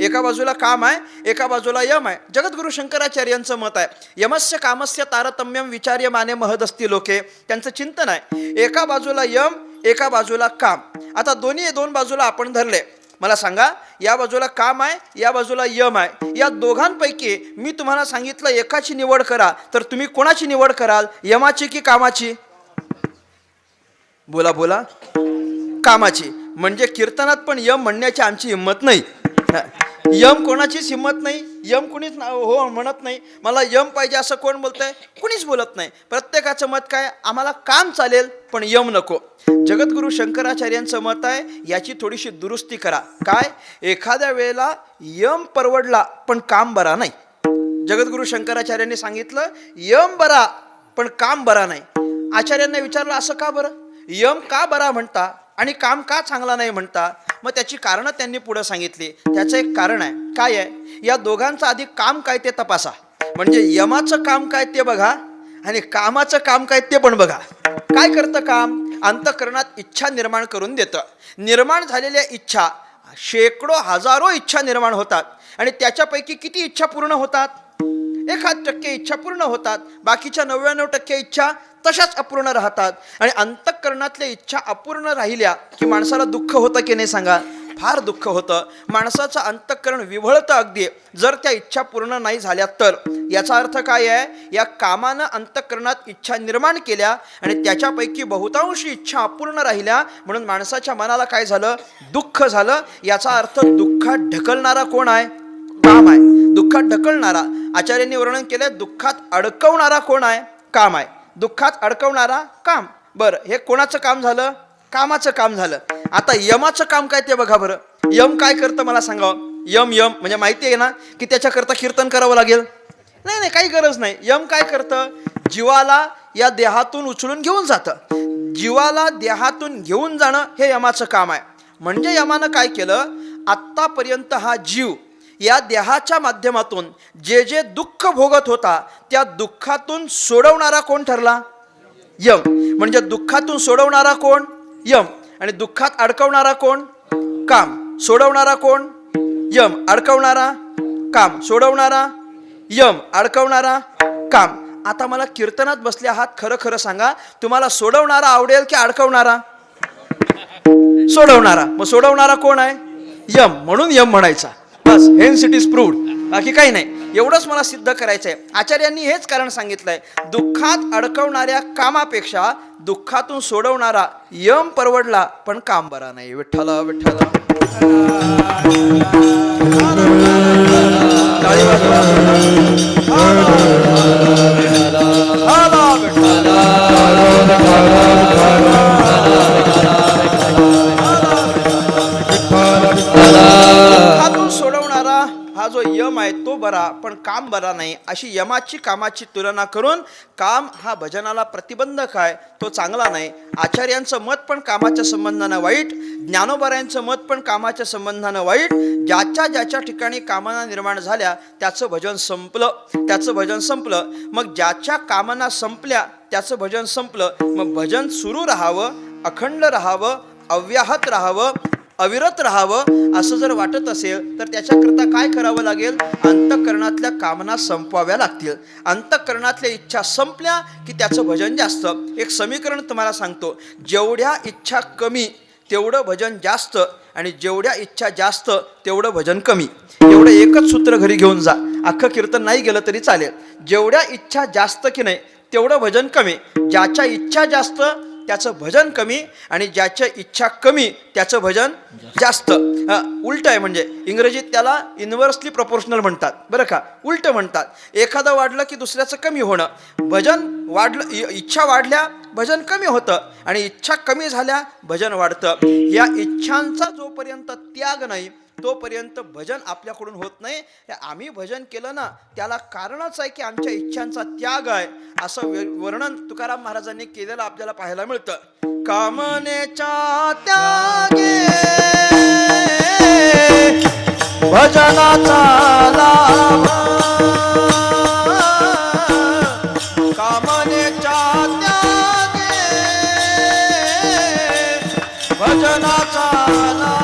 A: एका बाजूला काम आहे, एका बाजूला यम आहे. जगद्गुरु शंकराचार्यांचं मत आहे, यमस्य कामस्य तारतम्यम विचार्य माने महदस्ती लोके. त्यांचं चिंतन आहे, एका बाजूला यम, एका बाजूला काम. आता दोन बाजूला आपण धरले. मला सांगा, या बाजूला काम आहे, या बाजूला यम आहे. या दोघांपैकी मी तुम्हाला सांगितलं एकाची निवड करा, तर तुम्ही कोणाची निवड कराल? यमाची की कामाची? बोला बोला. कामाची. म्हणजे कीर्तनात पण यम म्हणण्याची आमची हिंमत नाही. यम कोणाचीच हिंमत नाही. यम कुणीच हो म्हणत नाही. मला यम पाहिजे असं कोण बोलतंय? कुणीच बोलत नाही. प्रत्येकाचं मत काय? आम्हाला काम चालेल पण यम नको. जगद्गुरु शंकराचार्यांचं मत आहे, याची थोडीशी दुरुस्ती करा. काय? एखाद्या वेळेला यम परवडला पण काम बरा नाही. जगद्गुरु शंकराचार्यांनी सांगितलं यम बरा पण काम बरा नाही. आचार्यांना विचारलं असं का बरं? यम का बरा म्हणता आणि काम का चांगला नाही म्हणता? मग त्याची कारणं त्यांनी पुढे सांगितली. त्याचं एक कारण आहे. काय आहे? या दोघांचं आधी काम काय ते तपासा. म्हणजे यमाचं काम काय ते बघा आणि कामाचं काम काय ते पण बघा. काय करतं काम? अंतःकरणात इच्छा निर्माण करून देतं. निर्माण झालेल्या इच्छा, शेकडो हजारो इच्छा निर्माण होतात. आणि त्याच्यापैकी किती इच्छा पूर्ण होतात? 1% इच्छा पूर्ण होतात. बाकीच्या 99% इच्छा तशाच अपूर्ण राहतात. आणि अंतःकरणातल्या इच्छा अपूर्ण राहिल्या की माणसाला दुःख होतं की नाही सांगा? फार दुःख होतं. माणसाचं अंतःकरण विव्हळतं अगदी, जर त्या इच्छा पूर्ण नाही झाल्या तर. याचा अर्थ काय आहे? या कामानं अंतःकरणात इच्छा निर्माण केल्या आणि त्याच्यापैकी बहुतांशी इच्छा अपूर्ण राहिल्या, म्हणून माणसाच्या मनाला काय झालं? दुःख झालं. याचा अर्थ दुःखात ढकलणारा कोण आहे? काम आहे. दुःखात ढकलणारा. आचार्यांनी वर्णन केलं, दुःखात अडकवणारा कोण आहे? काम आहे. दुःखात अडकवणारा काम. बरं, हे कोणाचं काम झालं? कामाचं काम झालं. आता यमाचं काम काय ते बघा बरं. यम काय करतं मला सांगा? यम म्हणजे माहिती आहे ना की त्याच्याकरता कीर्तन करावं लागेल? नाही, काही गरज नाही. यम काय करतं? जीवाला या देहातून उचलून घेऊन जातं. जीवाला देहातून घेऊन जाणं हे यमाचं काम आहे. म्हणजे यमानं काय केलं? आत्तापर्यंत हा जीव या देहाच्या माध्यमातून जे जे दुःख भोगत होता त्या दुःखातून सोडवणारा कोण ठरला? यम. म्हणजे दुःखातून सोडवणारा कोण? यम. आणि दुःखात अडकवणारा कोण? काम. सोडवणारा कोण? यम. अडकवणारा? काम. सोडवणारा? यम. अडकवणारा? काम. आता मला कीर्तनात बसले आहात, खरं खरं सांगा, तुम्हाला सोडवणारा आवडेल की अडकवणारा? सोडवणारा. मग सोडवणारा कोण आहे? यम. म्हणून यम म्हणायचा. बस, हेन्स इट इज प्रूव्ड. बाकी काही नाही. एवढंच मला सिद्ध करायचं आहे. आचार्यांनी हेच कारण सांगितलंय, दुःखात अडकवणाऱ्या कामापेक्षा दुःखातून सोडवणारा यम परवडला पण काम बरा नाही. विठ्ठला विठ्ठला. टाळी वाजवा. हाला विठ्ठला. हातून सोडवणारा हा जो यम आहे तो बरा, पण काम बरा नाही, अशी यमाची कामाची तुलना करून काम हा भजनाला प्रतिबंधक आहे, तो चांगला नाही. आचार्यांचं मत पण कामाच्या संबंधानं वाईट, ज्ञानोबरायांचं मत पण कामाच्या संबंधानं वाईट. ज्याच्या ज्याच्या ठिकाणी कामना निर्माण झाल्या त्याचं भजन संपलं. मग ज्याच्या कामना संपल्या त्याचं भजन संपलं. मग भजन सुरू राहावं, अखंड राहावं, अव्याहत राहावं, अविरत राहावं असं जर वाटत असेल तर त्याच्याकरता काय करावं लागेल? अंतःकरणातल्या कामना संपवाव्या लागतील. अंतःकरणातल्या इच्छा संपल्या की त्याचं भजन जास्त. एक समीकरण तुम्हाला सांगतो, जेवढ्या इच्छा कमी तेवढं भजन जास्त, आणि जेवढ्या इच्छा जास्त तेवढं भजन कमी. एवढं एकच सूत्र घरी घेऊन जा, अख्खं कीर्तन नाही गेलं तरी चालेल. जेवढ्या इच्छा जास्त की नाही तेवढं भजन कमी. ज्याच्या इच्छा जास्त त्याचं भजन कमी, आणि ज्याच्या इच्छा कमी त्याचं भजन जास्त. उलट आहे, म्हणजे इंग्रजीत त्याला इन्व्हर्सली प्रपोर्शनल म्हणतात बरं का, उलट म्हणतात. एखादं वाढलं की दुसऱ्याचं कमी होणं. भजन वाढलं, इच्छा वाढल्या भजन कमी होतं, आणि इच्छा कमी झाल्या भजन वाढतं. या इच्छांचा जोपर्यंत त्याग नाही तोपर्यंत भजन आपल्याकडून होत नाही. आम्ही भजन केलं ना त्याला कारणच आहे की आमच्या इच्छांचा त्याग आहे, असं वर्णन तुकाराम महाराजांनी केलेलं आपल्याला पाहायला मिळतं. कामनेच्या त्यागे भजनाचा लाभ, कामनेच्या त्यागे भजनाचा लाभ.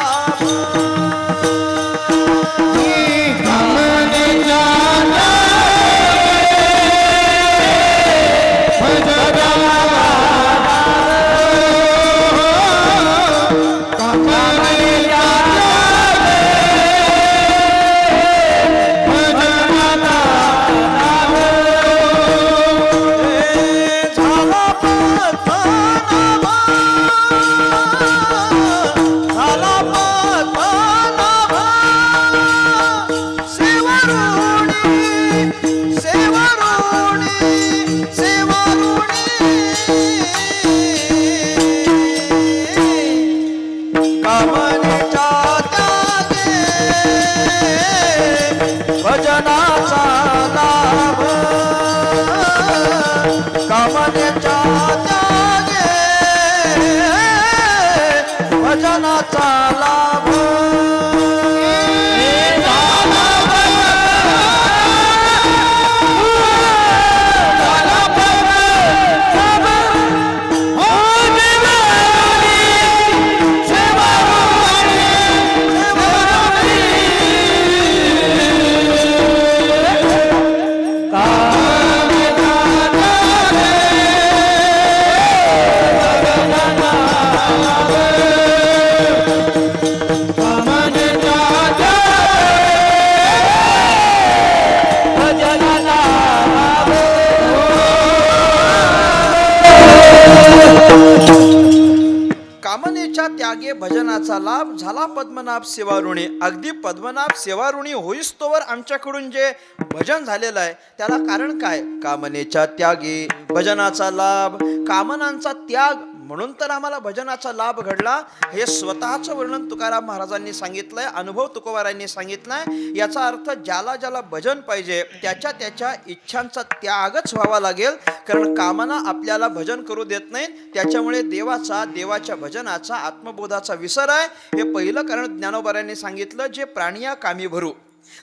A: त्यागे भजनाचा लाभ, झाला पद्मनाभ सेवाऋणी. अगदी पद्मनाभ सेवाऋणी होईस्तोवर आमच्याकडून जे भजन झालेलं आहे त्याला कारण काय? कामनेच्या त्यागे भजनाचा लाभ. कामनांचा त्याग म्हणून तर आम्हाला भजनाचा लाभ घडला. हे स्वतःचं वर्णन तुकाराम महाराजांनी सांगितलंय, अनुभव तुकोबारायांनी सांगितलाय. याचा अर्थ ज्याला ज्याला भजन पाहिजे त्याच्या त्याच्या इच्छांचा त्यागच व्हावा लागेल, कारण कामना आपल्याला भजन करू देत नाहीत. त्याच्यामुळे देवाच्या भजनाचा आत्मबोधाचा विसर आहे. हे पहिलं कारण ज्ञानोबारायांनी सांगितलं, जे प्राणिया कामी भरू.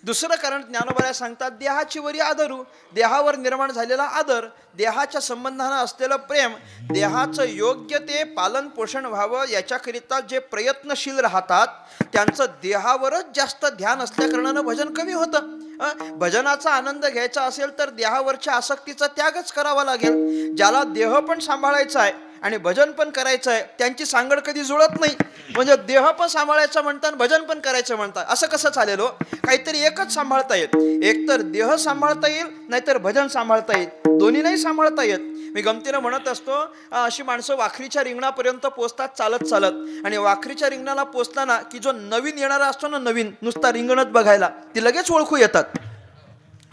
A: दुसरं कारण ज्ञानोबाराय सांगतात, देहाची वरी आदरू. देहावर निर्माण झालेला आदर, देहाच्या संबंधानं असलेलं प्रेम, देहाचं योग्य ते पालन पोषण व्हावं याच्याकरिता जे प्रयत्नशील राहतात त्यांचं देहावरच जास्त ध्यान असल्या कारणानं भजन कमी होतं. भजनाचा आनंद घ्यायचा असेल तर देहावरच्या आसक्तीचा त्यागच करावा लागेल. ज्याला देह पण सांभाळायचा आहे आणि भजन पण करायचं आहे त्यांची सांगड कधी जुळत नाही. म्हणजे देह पण सांभाळायचं म्हणतात, भजन पण करायचं म्हणतात, असं कसं चालेल हो? काहीतरी एकच सांभाळता येत. एक तर देह सांभाळता येईल, नाहीतर भजन सांभाळता येईल. दोन्ही नाही सांभाळता येत. मी गमतीनं म्हणत असतो, अशी माणसं वाखरीच्या रिंगणापर्यंत पोचतात चालत चालत, आणि वाखरीच्या रिंगणाला पोचताना की जो नवीन येणारा असतो ना, नवीन नुसता रिंगणच बघायला, ती लगेच ओळखू येतात.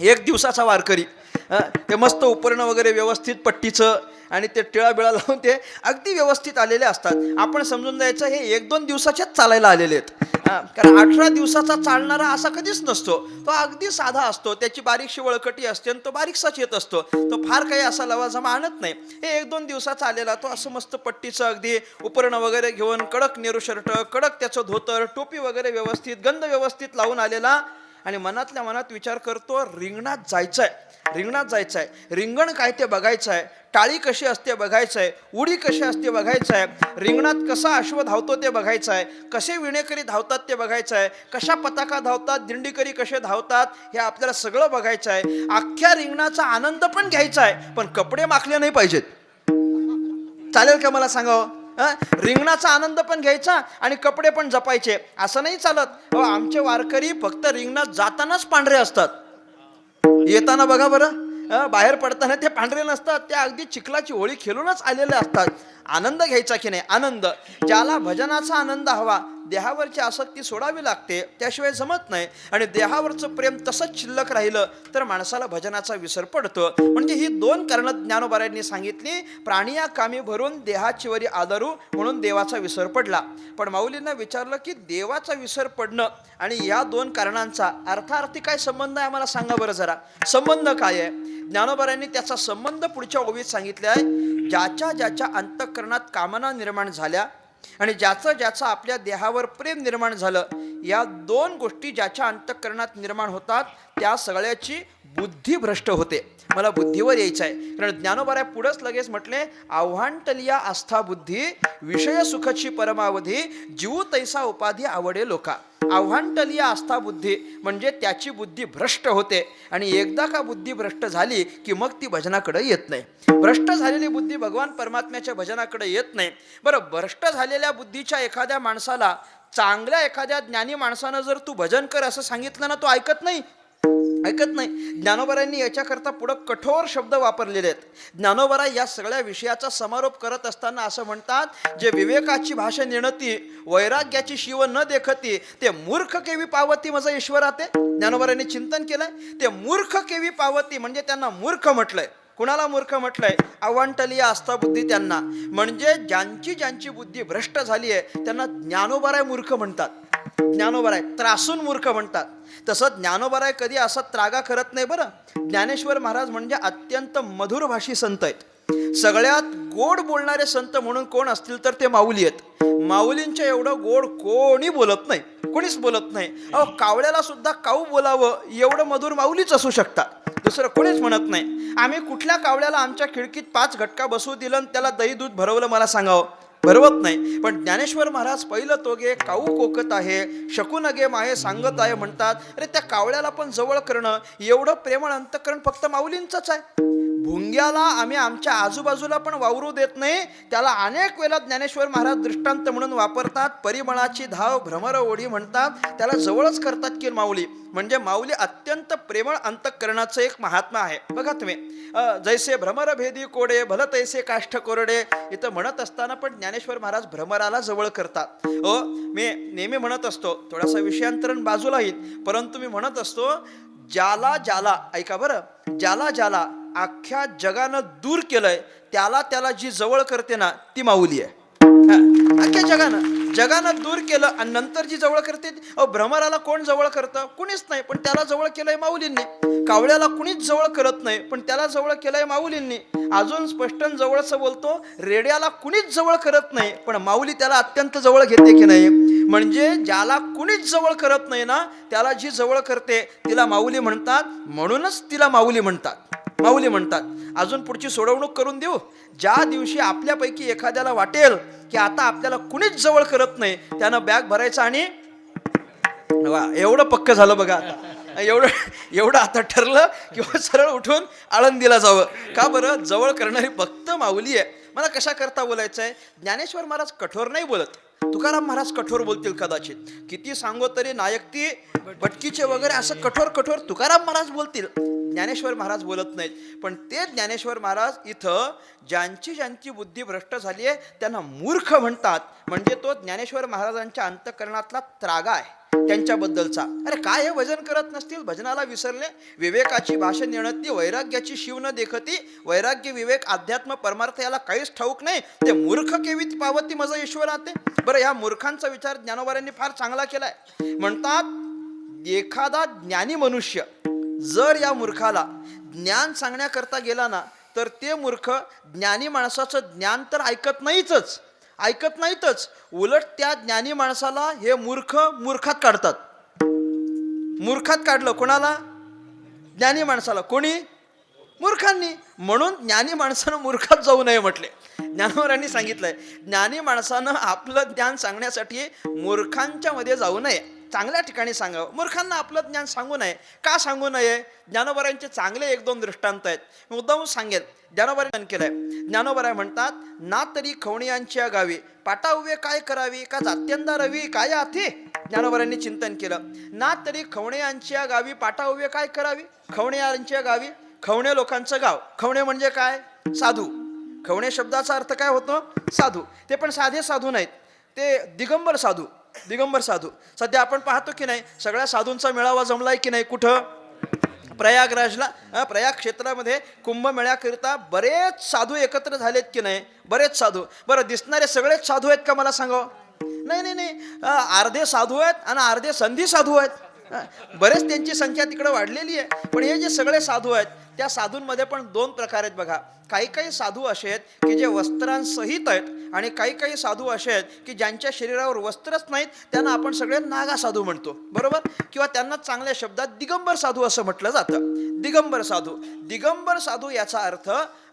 A: एक दिवसाचा वारकरी, ते मस्त उपरणं वगैरे व्यवस्थित पट्टीचं आणि ते टिळा बिळा लावून ते अगदी व्यवस्थित आलेले असतात. आपण समजून जायचं हे 1-2 दिवसाच्याच चालायला आलेले आहेत. कारण 18 दिवसाचा चालणारा असा कधीच नसतो. तो अगदी साधा असतो, त्याची बारीकशी वळकटी असते आणि तो बारीकसाच येत असतो. तो फार काही असा लवाजमा आणत नाही. हे 1-2 दिवसाचा आलेला तो असं मस्त पट्टीचं अगदी उपरणं वगैरे घेऊन, कडक नेहरू शर्ट, कडक त्याचं धोतर, टोपी वगैरे व्यवस्थित, गंध व्यवस्थित लावून आलेला आणि मनातल्या मनात विचार करतो रिंगणात जायचंय, रिंगणात जायचंय. रिंगण काय ते बघायचं आहे, टाळी कशी असते बघायचं आहे, उडी कशी असते बघायचं आहे, रिंगणात कसा अश्व धावतो ते बघायचं आहे, कसे विणेकरी धावतात ते बघायचं आहे, कशा पताका धावतात, दिंडीकरी कसे धावतात हे आपल्याला सगळं बघायचं आहे. अख्ख्या रिंगणाचा आनंद पण घ्यायचा आहे, पण कपडे माखले नाही पाहिजेत. चालेल का मला सांगावं? रिंगणाचा आनंद पण घ्यायचा आणि कपडे पण जपायचे, असं नाही चालत. आमचे वारकरी फक्त रिंगणात जातानाच पांढरे असतात, येताना बघा बरं, बाहेर पडताना ते पांढरे नसतात, ते अगदी चिखलाची होळी खेळूनच आलेले असतात. आनंद घ्यायचा की नाही? आनंद. ज्याला भजनाचा आनंद हवा, देहावरची आसक्ती सोडावी लागते, त्याशिवाय जमत नाही. आणि देहावरचं प्रेम तसंच शिल्लक राहिलं तर माणसाला भजनाचा विसर पडतो. म्हणजे ही 2 कारणं ज्ञानोबारायांनी सांगितली. प्राणिया कामी भरून देहाची वरी आदरू म्हणून देवाचा विसर पडला. पण माऊलींना विचारलं की देवाचा विसर पडणं आणि या 2 कारणांचा अर्थार्थी काय संबंध आहे, आम्हाला सांगा बरं जरा. संबंध काय आहे? ज्ञानोबारायांनी त्याचा संबंध पुढच्या ओवीत सांगितले आहे. ज्याच्या ज्याच्या अंतःकरणात कामना निर्माण झाल्या आणि ज्याचं ज्याचं आपल्या देहावर प्रेम निर्माण झालं, या 2 गोष्टी ज्याच्या अंतःकरणात निर्माण होतात त्या सगळ्याची बुद्धी भ्रष्ट होते. मला बुद्धीवर यायचं आहे. कारण ज्ञानोबाराय पुढंच लगेच म्हटले, आव्हांटलिया आस्था बुद्धी विषय सुखची परमावधी जीव तैसा उपाधी आवडे लोका. आव्हांटलिया आस्था बुद्धी म्हणजे त्याची बुद्धी भ्रष्ट होते आणि एकदा का बुद्धी भ्रष्ट झाली की मग ती भजनाकडे येत नाही. भ्रष्ट झालेली बुद्धी भगवान परमात्म्याच्या भजनाकडे येत नाही. बरं, भ्रष्ट झालेल्या बुद्धीच्या एखाद्या माणसाला चांगल्या एखाद्या ज्ञानी माणसानं जर तू भजन कर असं सांगितलं ना, तो ऐकत नाही, ऐकत नाही. ज्ञानोबारायांनी याच्याकरता पुढं कठोर शब्द वापरलेले आहेत. ज्ञानोबाराय या सगळ्या विषयाचा समारोप करत असताना असं म्हणतात, जे विवेकाची भाषा नेणती वैराग्याची शिव न देखती ते मूर्ख केवी पावती मज ईश्वराते. ज्ञानोबारायांनी चिंतन केलंय, ते मूर्ख केवी पावती म्हणजे त्यांना मूर्ख म्हटलंय. कुणाला मूर्ख म्हटलंय? अवांटलिया आस्था बुद्धी त्यांना, म्हणजे ज्यांची ज्यांची बुद्धी भ्रष्ट झाली आहे त्यांना ज्ञानोबाराय मूर्ख म्हणतात. ज्ञानोबाराय त्रासून मूर्ख म्हणतात. तसं ज्ञानोबाराय कधी असा त्रागा करत नाही बरं. ज्ञानेश्वर महाराज म्हणजे अत्यंत मधुर भाषी संत आहेत. सगळ्यात गोड बोलणारे संत म्हणून कोण असतील तर ते माऊली आहेत. माऊलींच्या एवढं गोड कोणी बोलत नाही, कोणीच बोलत नाही. कावळ्याला सुद्धा काऊ बोलावं एवढं मधुर माऊलीच असू शकतात, दुसरं कोणीच म्हणत नाही. आम्ही कुठल्या कावळ्याला आमच्या खिडकीत 5 घटका बसवू दिलं आणि त्याला दही दूध भरवलं, मला सांगावं? भरवत नाही. पण ज्ञानेश्वर महाराज पहिलं तोगे काऊ कोकत आहे शकूनगे माहे सांगत आहे म्हणतात. अरे त्या कावळ्याला पण जवळ करणं एवढं प्रेमळ अंतःकरण फक्त माऊलींचंच आहे. भुंग्याला आम्ही आमच्या आजूबाजूला पण वावरू देत नाही, त्याला अनेक वेळा ज्ञानेश्वर महाराज दृष्टांत म्हणून वापरतात. परिमळाची धाव भ्रमर ओढी म्हणतात, त्याला जवळच करतात की माऊली. म्हणजे माऊली अत्यंत प्रेमळ अंतःकरणाचं एक महात्मा आहे. बघा तुम्ही, जैसे भ्रमर भेदी कोडे भल तैसे काष्ठ कोरडे इथं म्हणत असताना पण ज्ञानेश्वर महाराज भ्रमराला जवळ करतात. मी नेहमी म्हणत असतो, थोडासा विषयांतरण बाजूला येईल, परंतु मी म्हणत असतो, ज्याला ज्याला, ऐका बरं, ज्याला ज्याला अख्ख्या जगानं दूर केलंय त्याला त्याला जी जवळ करते ना ती माऊली आहे. अख्ख्या जगानं दूर केलं आणि नंतर जी जवळ करते, भ्रमराला कोण जवळ करतं? कुणीच नाही, पण त्याला जवळ केलंय माऊलींनी. कावळ्याला कुणीच जवळ करत नाही, पण त्याला जवळ केलंय माऊलींनी. अजून स्पष्टन जवळचं बोलतो, रेड्याला कुणीच जवळ करत नाही, पण माऊली त्याला अत्यंत जवळ घेते की नाही. म्हणजे ज्याला कुणीच जवळ करत नाही ना त्याला जी जवळ करते तिला माऊली म्हणतात. म्हणूनच तिला माऊली म्हणतात, माऊली म्हणतात. अजून पुढची सोडवणूक करून देऊ. ज्या दिवशी आपल्यापैकी एखाद्याला वाटेल की आता आपल्याला कुणीच जवळ करत नाही, त्यानं बॅग भरायचं आणि एवढं पक्क झालं बघा, आता एवढं आता ठरलं किंवा सरळ उठून आळंदीला जावं. का बरं? जवळ करणारी फक्त माऊली आहे. मला कशा करता बोलायचं आहे, ज्ञानेश्वर महाराज कठोर नाही बोलत, तुकाराम महाराज कठोर बोलतील कदाचित. किती सांगो तरी नायकती भटकीचे वगैरे असं कठोर तुकाराम महाराज बोलतील, ज्ञानेश्वर महाराज बोलत नाहीत. पण ते ज्ञानेश्वर महाराज इथं ज्यांची ज्यांची बुद्धी भ्रष्ट झाली आहे त्यांना मूर्ख म्हणतात. म्हणजे तो ज्ञानेश्वर महाराजांच्या अंतःकरणातला त्रागा आहे. त्यांच्याबद्दलचा. अरे काय हे भजन करत नसतील, भजनाला विसरले. विवेकाची भाषा नेणती, वैराग्याची शिव न देखती. वैराग्य विवेक अध्यात्म परमार्थ याला काहीच ठाऊक नाही, ते मूर्ख केवीत पावती मज ईश्वराते. बरं, या मूर्खांचा विचार ज्ञानोबांनी फार चांगला केलाय. म्हणतात एखादा ज्ञानी मनुष्य जर या मूर्खाला ज्ञान सांगण्याकरता गेला ना, तर ते मूर्ख ज्ञानी माणसाचं ज्ञान तर ऐकत नाहीतच, उलट त्या ज्ञानी माणसाला हे मूर्खात काढतात. मूर्खात काढलं कोणाला? ज्ञानी माणसाला. कोणी? मूर्खांनी. म्हणून ज्ञानी माणसानं मूर्खात जाऊ नये म्हटले. ज्ञानोबांनी सांगितलंय ज्ञानी माणसानं आपलं ज्ञान सांगण्यासाठी मूर्खांच्या मध्ये जाऊ नये, चांगल्या ठिकाणी सांगावं. मूर्खांना आपलं ज्ञान सांगू नये. का सांगू नये? ज्ञानोबांचे चांगले एक दोन दृष्टांत आहेत, मुद्दाम सांगेल. ज्ञानोबांनी केलंय. ज्ञानोबा म्हणतात ना तरी खवणीयांच्या गावी पाटा उभे काय करावी, का जात्यंदा रवी काय आथे. ज्ञानोबांनी चिंतन केलं. ना तरी खवणीयांच्या गावी पाटा उभे काय करावी. खवणीयांच्या गावी, खवणे लोकांचं गाव. खवणे म्हणजे काय? साधू. खवणे शब्दाचा अर्थ काय होतो? साधू. ते पण साधे साधू नाहीत, ते दिगंबर साधू. सध्या आपण पाहतो की नाही, सगळ्या साधूंचा मेळावा जमलाय की नाही? कुठं? प्रयागराजला. प्रयाग क्षेत्रामध्ये कुंभमेळ्याकरिता बरेच साधू एकत्र झालेत की नाही? बरेच साधू. बरं, दिसणारे सगळेच साधू आहेत का मला सांगा? नाही. अर्धे साधू आहेत आणि अर्धे संधी साधू आहेत. बरेच त्यांची संख्या तिकडे वाढलेली आहे. पण हे जे सगळे साधू आहेत, त्या साधूंमध्ये पण दोन प्रकार आहेत बघा. काही साधू असे आहेत की जे वस्त्रांसहित आहेत, आणि काही साधू असे आहेत की ज्यांच्या शरीरावर वस्त्रच नाहीत, त्यांना आपण सगळे नागा साधू म्हणतो, बरोबर? किंवा त्यांना चांगल्या शब्दात दिगंबर साधू असं म्हटलं जातं. दिगंबर साधू याचा अर्थ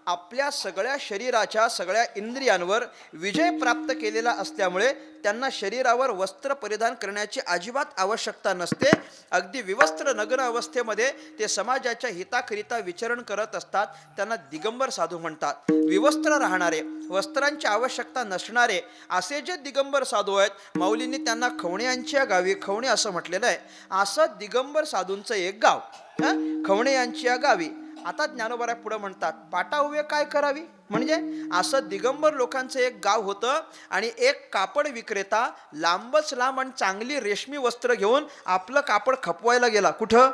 A: आपल्या सगळ्या शरीराच्या सगळ्या इंद्रियांवर विजय प्राप्त केलेला असल्यामुळे त्यांना शरीरावर वस्त्र परिधान करण्याची अजिबात आवश्यकता नसते. अगदी विवस्त्र नग्न अवस्थेमध्ये ते समाजाच्या हिताकरिता विचरण करत असतात. त्यांना दिगंबर साधू म्हणतात. विवस्त्र राहणारे, वस्त्रांची आवश्यकता नसणारे असे जे दिगंबर साधू आहेत, माऊलींनी त्यांना खवणीयांच्या गावी, खवणे असं म्हटलेलं आहे. असं दिगंबर साधूंचं एक गाव, खवणीयांच्या गावी. आता ज्ञानोबा पुढे म्हणतात पाटा उभे काय करावी. म्हणजे असं दिगंबर लोकांचं एक गाव होतं, आणि एक कापड विक्रेता लांबच लांब आणि चांगली रेशमी वस्त्र घेऊन आपलं कापड खपवायला गेला. कुठं?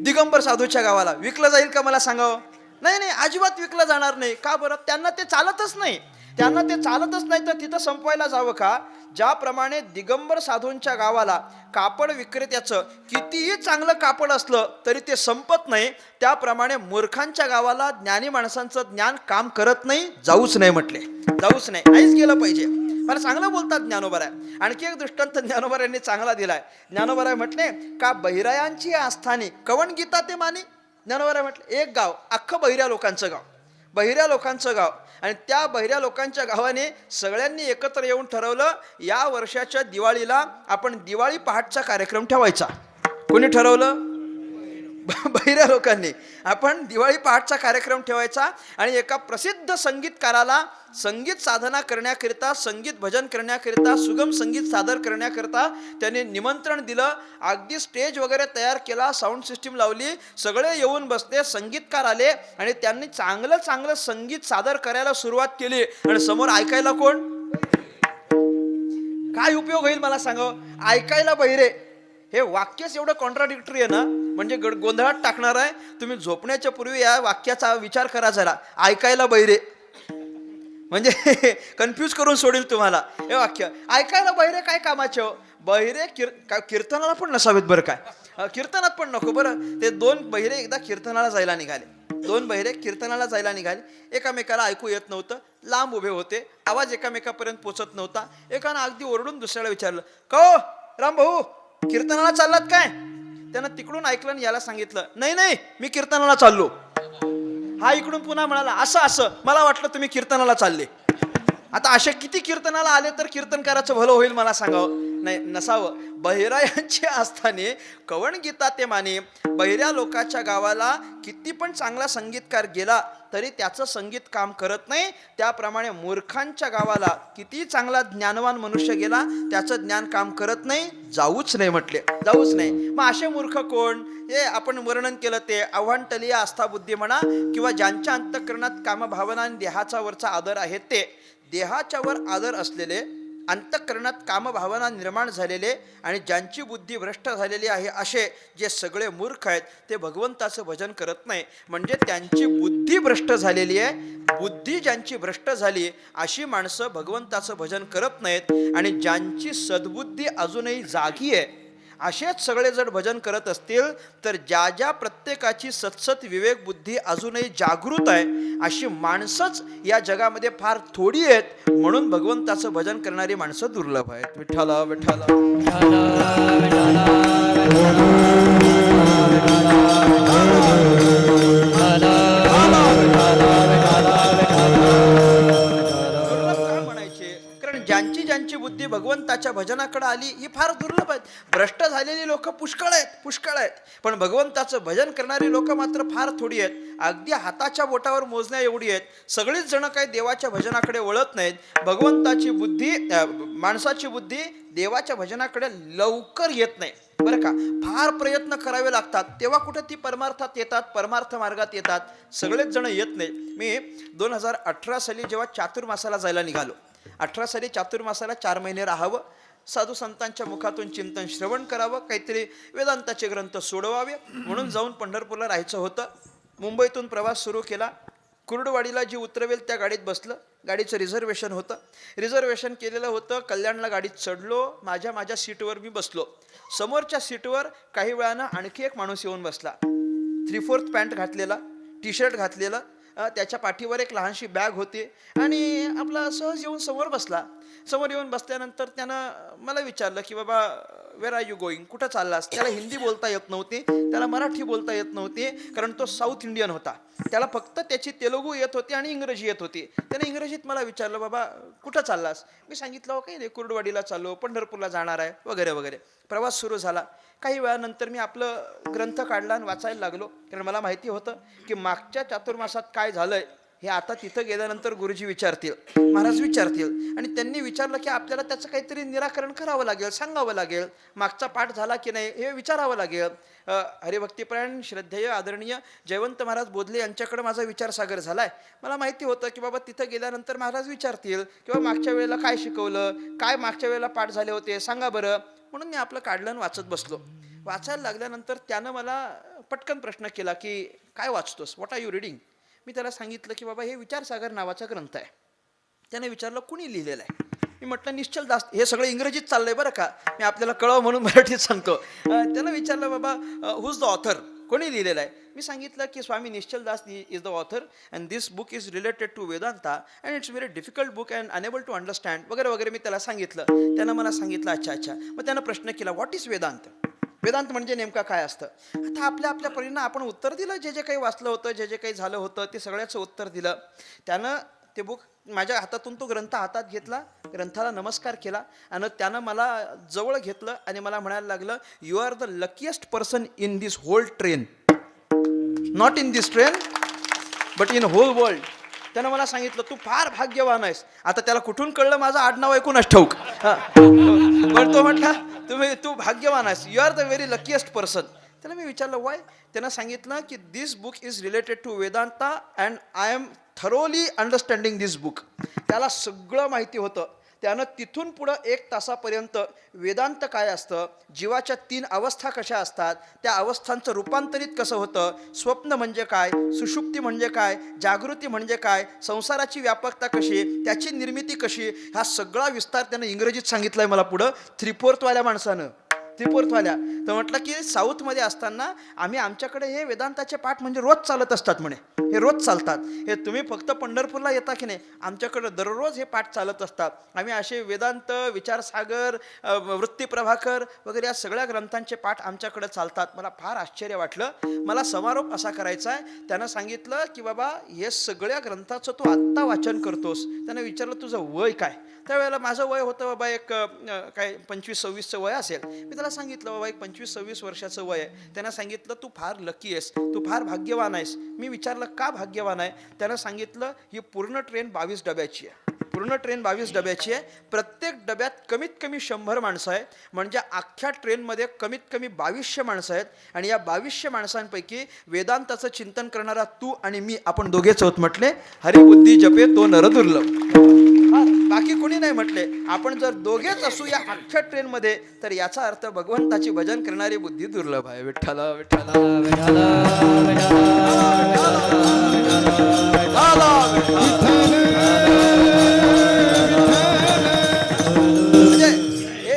A: दिगंबर साधूच्या गावाला. विकलं जाईल का मला सांगावं? नाही, अजिबात विकलं जाणार नाही. का बरं? त्यांना ते चालतच नाही. तर तिथं संपवायला जावं का? ज्याप्रमाणे दिगंबर साधूंच्या गावाला कापड विक्रेत्याचं कितीही चांगलं कापड असलं तरी ते संपत नाही, त्याप्रमाणे मूर्खांच्या गावाला ज्ञानी माणसांचं ज्ञान काम करत नाही. जाऊच नाही म्हटले. नाहीच गेलं पाहिजे. मला चांगलं बोलतात ज्ञानोबा. आणखी एक दृष्टांत ज्ञानोबा यांनी चांगला दिलाय. ज्ञानोबा म्हटले का बहिरायांची आस्थानी कवण गीता ते मानी. ज्ञानोबा म्हटले एक गाव, अख्खं बहिऱ्या लोकांचं गाव, आणि त्या बहिऱ्या लोकांच्या गावाने सगळ्यांनी एकत्र येऊन ठरवलं या वर्षाच्या दिवाळीला आपण दिवाळी पहाटचा कार्यक्रम ठेवायचा. कोणी ठरवलं? बहिऱ्या लोकांनी. आपण दिवाळी पहाटचा कार्यक्रम ठेवायचा, आणि एका प्रसिद्ध संगीतकाराला संगीत साधना करण्याकरिता, संगीत भजन करण्याकरिता, सुगम संगीत सादर करण्याकरिता त्याने निमंत्रण दिलं. अगदी स्टेज वगैरे तयार केला, साऊंड सिस्टीम लावली, सगळे येऊन बसले. संगीतकार आले आणि त्यांनी चांगलं संगीत सादर करायला सुरुवात केली. आणि समोर ऐकायला कोण? काय उपयोग होईल मला सांगा? ऐकायला बहिरे. हे वाक्यच एवढं कॉन्ट्राडिक्टरी आहे ना, म्हणजे गोंधळात टाकणार आहे. तुम्ही झोपण्याच्या पूर्वी या वाक्याचा विचार करा जरा. ऐकायला बहिरे म्हणजे कन्फ्यूज करून सोडेल तुम्हाला हे वाक्य. ऐकायला बहिरे काय कामाचे हो? बहिरे कीर्तनाला पण नसावेत बरं. काय कीर्तनात पण नको बरं. ते दोन बहिरे एकदा कीर्तनाला जायला निघाले. एकामेकाला ऐकू येत नव्हतं, लांब उभे होते, आवाज एकामेकापर्यंत पोचत नव्हता. एकानं अगदी ओरडून दुसऱ्याला विचारलं, का राम भाऊ कीर्तनाला चाललात काय? त्यानं तिकडून ऐकलं आणि याला सांगितलं, नाही मी कीर्तनाला चाललो. हा इकडून पुन्हा म्हणाला, असं मला वाटलं तुम्ही कीर्तनाला चालले. आता असे किती कीर्तनाला आले तर कीर्तनकाराचं भलं होईल मला सांगावं? नाही, नसावं. बहिरायांची आस्थाने कवण गीता ते माने. बहिऱ्या लोकाच्या गावाला किती पण चांगला संगीतकार गेला तरी त्याचं संगीत काम करत नाही. त्याप्रमाणे मूर्खांच्या गावाला किती चांगला ज्ञानवान मनुष्य गेला त्याचं ज्ञान काम करत नाही. जाऊच नाही म्हटले. मग असे मूर्ख कोण? हे आपण वर्णन केलं ते आव्हांटलीय आस्था बुद्धी म्हणा, किंवा ज्यांच्या अंतःकरणात कामभावना आणि देहाचा वरचा आदर आहे ते. देहाच्या वर आदर असलेले अंतःकरणात कामभावना निर्माण झालेले आणि ज्यांची बुद्धी भ्रष्ट झालेली आहे असे जे सगळे मूर्ख आहेत ते भगवंताचं भजन करत नाही. म्हणजे त्यांची बुद्धी भ्रष्ट झालेली आहे. बुद्धी ज्यांची भ्रष्ट झाली अशी माणसं भगवंताचं भजन करत नाहीत. आणि ज्यांची सद्बुद्धी अजूनही जागी आहे असेच सगळे जर भजन करत असतील तर ज्या ज्या प्रत्येकाची सतसत विवेक बुद्धी अजूनही जागृत आहे अशी माणसंच या जगामध्ये फार थोडी आहेत. म्हणून भगवंताचं भजन करणारी माणसं दुर्लभ आहेत. विठ्ठला विठ्ठला ज्यांची ज्यांची बुद्धी भगवंताच्या भजनाकडे आली ही फार दुर्लभ आहेत. भ्रष्ट झालेली लोक पुष्कळ आहेत, पण भगवंताचं भजन करणारी लोक मात्र फार थोडी आहेत. अगदी हाताच्या बोटावर मोजण्या एवढी आहेत. सगळीच जण काही देवाच्या भजनाकडे वळत नाहीत. भगवंताची बुद्धी माणसाची बुद्धी देवाच्या भजनाकडे लवकर येत नाही बरं का. फार प्रयत्न करावे लागतात तेव्हा कुठे ती परमार्थात येतात, परमार्थ मार्गात येतात. सगळेच जण येत नाही. मी 2018 साली जेव्हा चातुर्मासाला जायला निघालो, 18 साली चातुर्मासाला 4 महिने राहावं, साधू संतांच्या मुखातून चिंतन श्रवण करावं, काहीतरी वेदांताचे ग्रंथ सोडवावे म्हणून जाऊन पंढरपूरला राहायचं होतं. मुंबईतून प्रवास सुरू केला. कुर्डवाडीला जी उतरवेल त्या गाडीत बसलं. गाडीचं रिझर्वेशन होतं, रिझर्वेशन केलेलं होतं. कल्याणला गाडीत चढलो. माझ्या सीटवर मी बसलो. समोरच्या सीटवर काही वेळानं आणखी एक माणूस येऊन बसला. 3/4 पॅन्ट घातलेला, टी शर्ट घातलेलं, त्याच्या पाठीवर एक लहानशी बॅग होती आणि आपला सहज येऊन समोर बसला. समोर येऊन बसल्यानंतर त्यानं मला विचारलं की बाबा वेर आर यू गोईंग, कुठं चाललास. त्याला हिंदी बोलता येत नव्हती, त्याला मराठी बोलता येत नव्हती, कारण तो साऊथ इंडियन होता. त्याला फक्त त्याची तेलुगू येत होती आणि इंग्रजी येत होती. त्याने इंग्रजीत मला विचारलं बाबा कुठं चाललास. मी सांगितलं हो काही नाही, कुर्डवाडीला चाललो, पंढरपूरला जाणार आहे वगैरे वगैरे. प्रवास सुरू झाला. काही वेळानंतर मी आपलं ग्रंथ काढला आणि वाचायला लागलो, कारण मला माहिती होतं की मागच्या चातुर्मासात काय झालंय हे आता तिथं गेल्यानंतर गुरुजी विचारतील, महाराज विचारतील. आणि त्यांनी विचारलं की आपल्याला त्याचं काहीतरी निराकरण करावं लागेल, सांगावं लागेल. मागचा पाठ झाला की नाही हे विचारावं लागेल. हरिभक्तीपरायण श्रद्धेय आदरणीय जयवंत महाराज बोधले यांच्याकडे माझा विचारसागर झालाय. मला माहिती होतं की बाबा तिथं गेल्यानंतर महाराज विचारतील किंवा मागच्या वेळेला काय शिकवलं, काय मागच्या वेळेला पाठ झाले होते सांगा बरं. म्हणून मी आपलं काढलं आणि वाचत बसलो. वाचायला लागल्यानंतर त्यानं मला पटकन प्रश्न केला की काय वाचतोस, व्हॉट आर यू रिडिंग. मी त्याला सांगितलं की बाबा हे विचारसागर नावाचा ग्रंथ आहे. त्याने विचारलं कुणी लिहिलेलं आहे. मी म्हटलं निश्चल दास. हे सगळं इंग्रजीत चाललंय बरं का, मी आपल्याला कळव म्हणून मराठीत सांगतो. त्याला विचारलं बाबा हुज द ऑथर, कोणी लिहिलेलं आहे. मी सांगितलं की Swami Nishchal Das is the author and this book is related to Vedanta and it's very difficult book and unable to understand वगैरे वगैरे. मी त्याला सांगितलं. त्यानं मला सांगितलं अच्छा. मग त्यानं प्रश्न केला व्हॉट इज वेदांत. वेदांत म्हणजे नेमका काय असतं. आता आपल्या परीनं आपण उत्तर दिलं. जे काही वाचलं होतं, जे काही झालं होतं ते सगळ्याचं उत्तर दिलं. त्यानं ते बुक माझ्या हातातून तो ग्रंथ हातात घेतला, ग्रंथाला नमस्कार केला आणि त्यानं मला जवळ घेतलं आणि मला म्हणायला लागलं you are the luckiest person in this whole train, not in this train but in whole world. त्यानं मला सांगितलं तू फार भाग्यवान आहेस. आता त्याला कुठून कळलं माझं आडनाव ऐकूनच ठाऊक. बरं तो म्हटला तू भाग्यवान आहेस, you are the very luckiest person. त्याला मी विचारलं वाय. त्यानं सांगितलं की this book is related to Vedanta and I am thoroughly understanding this book. त्याला सगळं माहिती होतं. त्यानं तिथून पुढं 1 तासापर्यंत वेदांत काय असतं, जीवाच्या 3 अवस्था कशा असतात, त्या अवस्थांचं रूपांतरित कसं होतं, स्वप्न म्हणजे काय, सुषुप्ती म्हणजे काय, जागृती म्हणजे काय, संसाराची व्यापकता कशी, त्याची निर्मिती कशी, हा सगळा विस्तार त्यानं इंग्रजीत सांगितलाय मला पुढं 3/4 माणसानं. 3/4. तर म्हटलं की साऊथमध्ये असताना आमच्याकडे हे वेदांताचे पाठ म्हणजे रोज चालत असतात म्हणे, हे रोज चालतात. हे तुम्ही फक्त पंढरपूरला येता की नाही, आमच्याकडे दररोज हे पाठ चालत असतात. आम्ही असे वेदांत, विचारसागर, वृत्तीप्रभाकर वगैरे या सगळ्या ग्रंथांचे पाठ आमच्याकडे चालतात. मला फार आश्चर्य वाटलं. मला समारोप असा करायचा आहे. त्यानं सांगितलं की बाबा हे सगळ्या ग्रंथाचं तू आत्ता वाचन करतोस. त्यानं विचारलं तुझं वय काय. त्यावेळेला माझं वय होतं बाबा एक काय 25-26चं वय असेल. मी त्याला सांगितलं बाबा एक 25-26 वर्षाचं वय आहे. त्यानं सांगितलं तू फार लकी आहेस, तू फार भाग्यवान आहेस. मी विचारलं का भाग्यवान आहे. त्यानं सांगितलं ही पूर्ण ट्रेन 22 डब्याची आहे. पूर्ण ट्रेन 22 डब्याची आहे. प्रत्येक डब्यात कमीत कमी 100 माणसं आहेत. म्हणजे अख्ख्या ट्रेनमध्ये कमीत कमी 2200 माणसं आहेत. आणि या 2200 माणसांपैकी वेदांताचं चिंतन करणारा तू आणि मी आपण दोघेच आहोत म्हटले. हरिबुद्धी जपे तो नर दुर्लभ. बाकी कोणी नाही म्हटले. आपण जर दोघेच असू या अख्ख्या ट्रेनमध्ये तर याचा अर्थ भगवंताची भजन करणारी बुद्धी दुर्लभ आहे. विठ्ठला विठ्ठला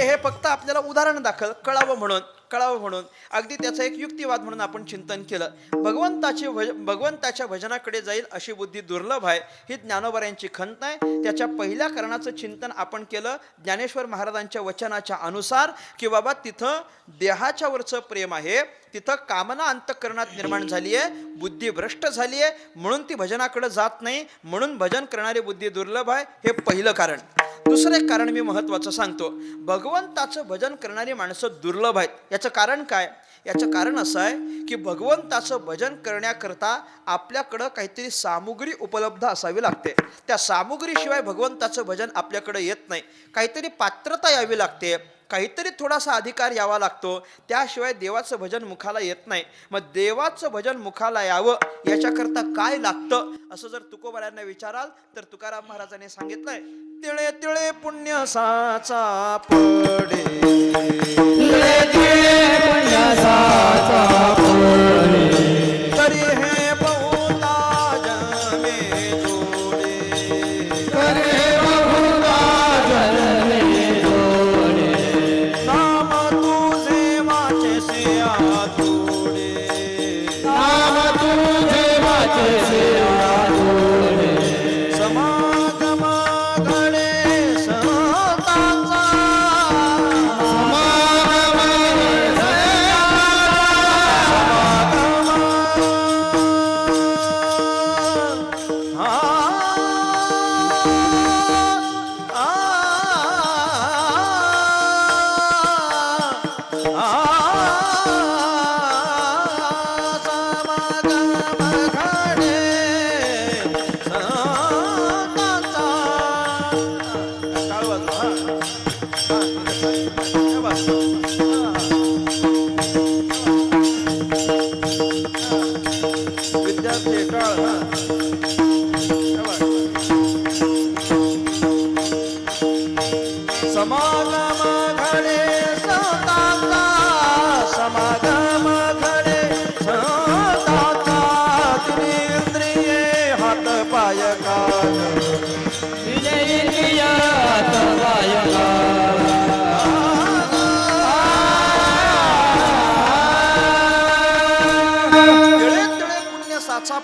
A: हे फक्त आपल्याला उदाहरण दाखल कळावं म्हणून अगदी त्याचा एक युक्तिवाद म्हणून आपण चिंतन केलं. भगवंताच्या भजनाकडे जाईल अशी बुद्धी दुर्लभ आहे ही ज्ञानोबरायांची खंत आहे. त्याच्या पहिल्या कारणाचं चिंतन आपण केलं ज्ञानेश्वर महाराजांच्या वचनाच्या अनुसार की बाबा तिथं देहाच्या वरचं प्रेम आहे, तिथं कामना अंतःकरणात निर्माण झाली आहे, बुद्धी भ्रष्ट झाली आहे म्हणून ती भजनाकडे जात नाही. म्हणून भजन करणारी बुद्धी दुर्लभ आहे. हे पहिलं कारण. दुसरं एक कारण मी महत्वाचं सांगतो. भगवंताचं भजन करणारी माणसं दुर्लभ आहेत. याचं कारण काय? याचं कारण असं आहे की भगवंताचं भजन करण्याकरता आपल्याकडं काहीतरी सामुग्री उपलब्ध असावी लागते. त्या सामुग्रीशिवाय भगवंताचं भजन आपल्याकडे येत नाही. काहीतरी पात्रता यावी लागते, काहीतरी थोडासा अधिकार यावा लागतो. त्याशिवाय देवाचं भजन मुखाला येत नाही. मग देवाचं भजन मुखाला यावं याच्याकरता काय लागतं असं जर तुकोबारायांना विचाराल तर तुकाराम महाराजांनी सांगितलंय, तिळे तिळे पुण्य साचा पडे, तिळे तिळे पुण्य साचा पडे, तरी हे बहुता जन्मे जोडे, तरी हे बहुता जन्मे जोडे, नाम तुझे वाचेसे आतुडे, नाम तुझे वाचेसे आतुडे, समागम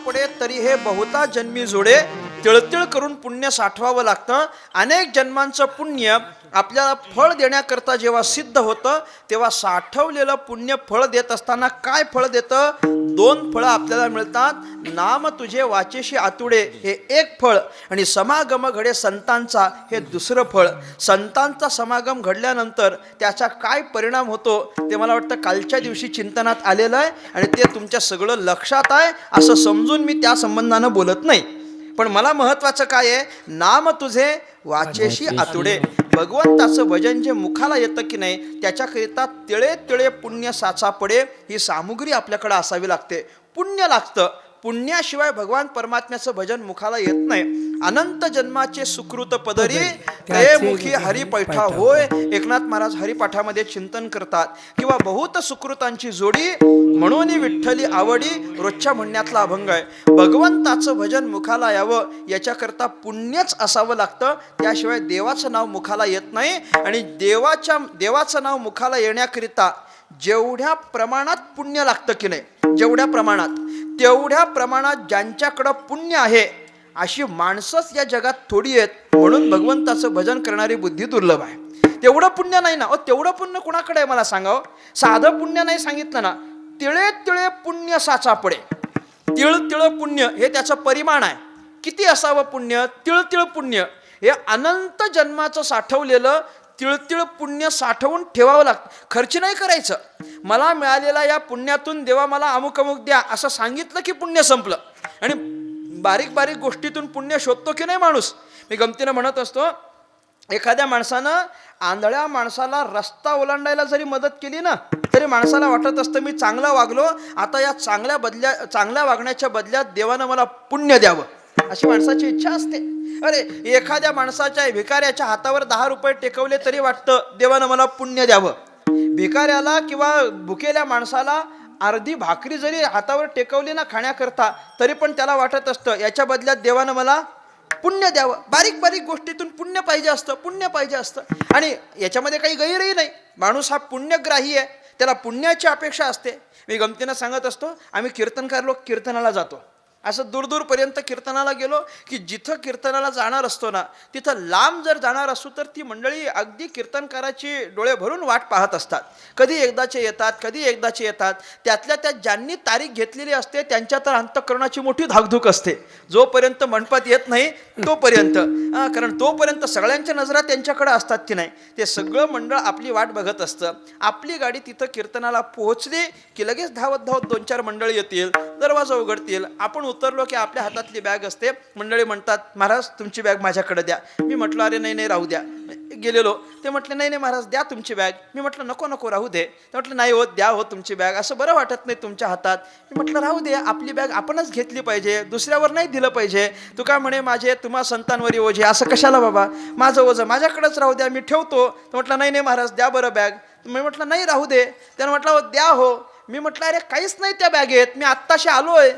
A: पडे तरी हे बहुता जन्मी जोडे. तिळतिळ करून पुण्य साठवावं लागतं. अनेक जन्मांचं पुण्य आपल्याला फळ देण्याकरता जेव्हा सिद्ध होतं तेव्हा साठवलेलं पुण्य फळ देत असताना काय फळ देतं? 2 फळं आपल्याला मिळतात. नाम तुझे वाचेशी आतुडे हे एक फळ आणि समागम घडे संतांचा हे दुसरं फळ. संतांचा समागम घडल्यानंतर त्याचा काय परिणाम होतो ते मला वाटतं कालच्या दिवशी चिंतनात आलेलं आहे आणि ते तुमच्या सगळं लक्षात आहे असं समजून मी त्या संबंधानं बोलत नाही. पण मला महत्वाचं काय आहे, नाम तुझे वाचेशी आतुडे. भगवंताचं भजन जे मुखाला येतं की नाही त्याच्याकरिता तिळे तिळे पुण्य साचा पडे ही सामुग्री आपल्याकडे असावी लागते. पुण्य लागतं. पुण्याशिवाय भगवान परमात्म्याचं भजन मुखाला येत नाही. अनंत जन्माचे सुकृत पदरी ते मुखी हरिपैठा होय. एकनाथ महाराज हरिपाठामध्ये चिंतन करतात किंवा बहुत सुकृतांची जोडी म्हणून विठ्ठली आवडी रोजच्या म्हणण्यातला अभंग आहे. भगवंताचं भजन मुखाला यावं याच्याकरता पुण्यच असावं लागतं. त्याशिवाय देवाचं नाव मुखाला येत नाही. आणि देवाचं नाव मुखाला येण्याकरिता जेवढ्या प्रमाणात पुण्य लागतं की नाही, तेवढ्या प्रमाणात ज्यांच्याकडं पुण्य आहे अशी माणसंच या जगात थोडी आहेत. म्हणून भगवंताचं भजन करणारी बुद्धी दुर्लभ आहे. तेवढं पुण्य नाही ना. तेवढं पुण्य कुणाकडे आहे मला सांगावं? साधं पुण्य नाही सांगितलं ना. तिळे तिळे पुण्य साचा पडे. तिळ तिळ पुण्य हे त्याचं परिमाण आहे. किती असावं पुण्य? तिळ तिळ पुण्य हे अनंत जन्माचं साठवलेलं तिळतिळ पुण्य साठवून ठेवावं लागतं. खर्च नाही करायचं. मला मिळालेला या पुण्यातून देवा मला अमुक अमुक द्या असं सांगितलं की पुण्य संपलं. आणि बारीक बारीक गोष्टीतून पुण्य शोधतो की नाही माणूस. मी गमतीनं म्हणत असतो, एखाद्या माणसानं आंधळ्या माणसाला रस्ता ओलांडायला जरी मदत केली ना, तरी माणसाला वाटत असतं मी चांगला वागलो, आता या चांगल्या वागण्याच्या बदल्यात देवानं मला पुण्य द्यावं, अशी माणसाची इच्छा असते. अरे एखाद्या माणसाच्या भिकाऱ्याच्या हातावर 10 रुपये टेकवले तरी वाटतं देवानं मला पुण्य द्यावं. भिकाऱ्याला किंवा भुकेल्या माणसाला अर्धी भाकरी जरी हातावर टेकवली ना खाण्याकरता, तरी पण त्याला वाटत असतं याच्या बदल्यात देवानं मला पुण्य द्यावं. बारीक बारीक गोष्टीतून पुण्य पाहिजे असतं. आणि याच्यामध्ये काही गैरही नाही. माणूस हा पुण्यग्राही आहे, त्याला पुण्याची अपेक्षा असते. मी गमतीनं सांगत असतो, आम्ही कीर्तनकार लोक कीर्तनाला जातो. असं दूरपर्यंत कीर्तनाला गेलो की जिथं कीर्तनाला जाणार असतो ना, तिथं लांब जर जाणार असतो तर ती मंडळी अगदी कीर्तनकाराची डोळे भरून वाट पाहत असतात. कधी एकदाचे येतात. त्यातल्या त्यात ज्यांनी तारीख घेतलेली असते त्यांच्या तर अंतःकरणाची मोठी धाकधूक असते. जोपर्यंत मंडपात येत नाही तोपर्यंत, कारण तोपर्यंत सगळ्यांच्या नजरा त्यांच्याकडे असतात की नाही, ते सगळं मंडळ आपली वाट बघत असतं. आपली गाडी तिथं कीर्तनाला पोहोचली की लगेच धावत 2-4 मंडळी येतील, दरवाजा उघडतील. आपण उतरलो की आपल्या हातातली बॅग असते. मंडळी म्हणतात, महाराज तुमची बॅग माझ्याकडे द्या. मी म्हटलं अरे नाही राहू द्या. गेलेलो, ते म्हटले नाही महाराज द्या तुमची बॅग. मी म्हटलं नको राहू दे. ते म्हटलं नाही हो, द्या हो तुमची बॅग, असं बरं वाटत नाही तुमच्या हातात. मी म्हटलं राहू दे, आपली बॅग आपणच घेतली पाहिजे, दुसऱ्यावर नाही दिलं पाहिजे. तू काय म्हणे माझे तुम्हा संतांवरी ओझे, असं कशाला बाबा, माझं ओझं माझ्याकडेच राहू द्या, मी ठेवतो. तर म्हटलं नाही महाराज द्या बरं बॅग. मी म्हटलं नाही राहू दे. त्यानं म्हटलं हो द्या हो. मी म्हटलं अरे काहीच नाही त्या बॅगेत, मी आत्ताशी आलोय.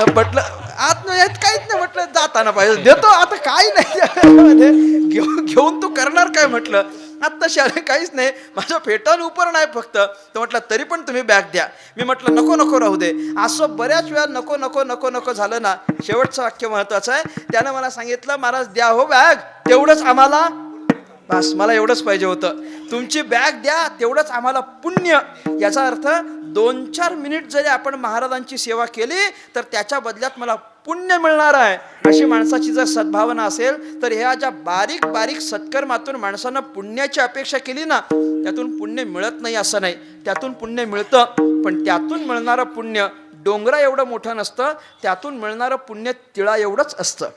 A: म्हटलं आत नाही येत काहीच नाही. म्हटलं जाताना पाहिजे देतो, आता काही नाही घेऊन तू करणार काय. म्हटलं आत्ताशी आले, काहीच नाही, माझं फेटान उपर नाही फक्त. तर म्हटलं तरी पण तुम्ही बॅग द्या. मी म्हटलं नको राहू दे. असं बऱ्याच वेळा नको झालं ना. शेवटचं वाक्य महत्वाचं आहे. त्यानं मला सांगितलं महाराज द्या हो बॅग, तेवढंच आम्हाला बस, मला एवढंच पाहिजे होतं, तुमची बॅग द्या, तेवढंच आम्हाला पुण्य. याचा अर्थ 2-4 मिनिट जरी आपण महाराजांची सेवा केली तर त्याच्या बदल्यात मला पुण्य मिळणार आहे. अशी माणसाची जर सद्भावना असेल तर ह्या ज्या बारीक सत्कर्मातून माणसानं पुण्याची अपेक्षा केली ना, त्यातून पुण्य मिळत नाही असं नाही, त्यातून पुण्य मिळतं. पण त्यातून मिळणारं पुण्य डोंगरा एवढं मोठं नसतं, त्यातून मिळणारं पुण्य तिळा एवढंच असतं.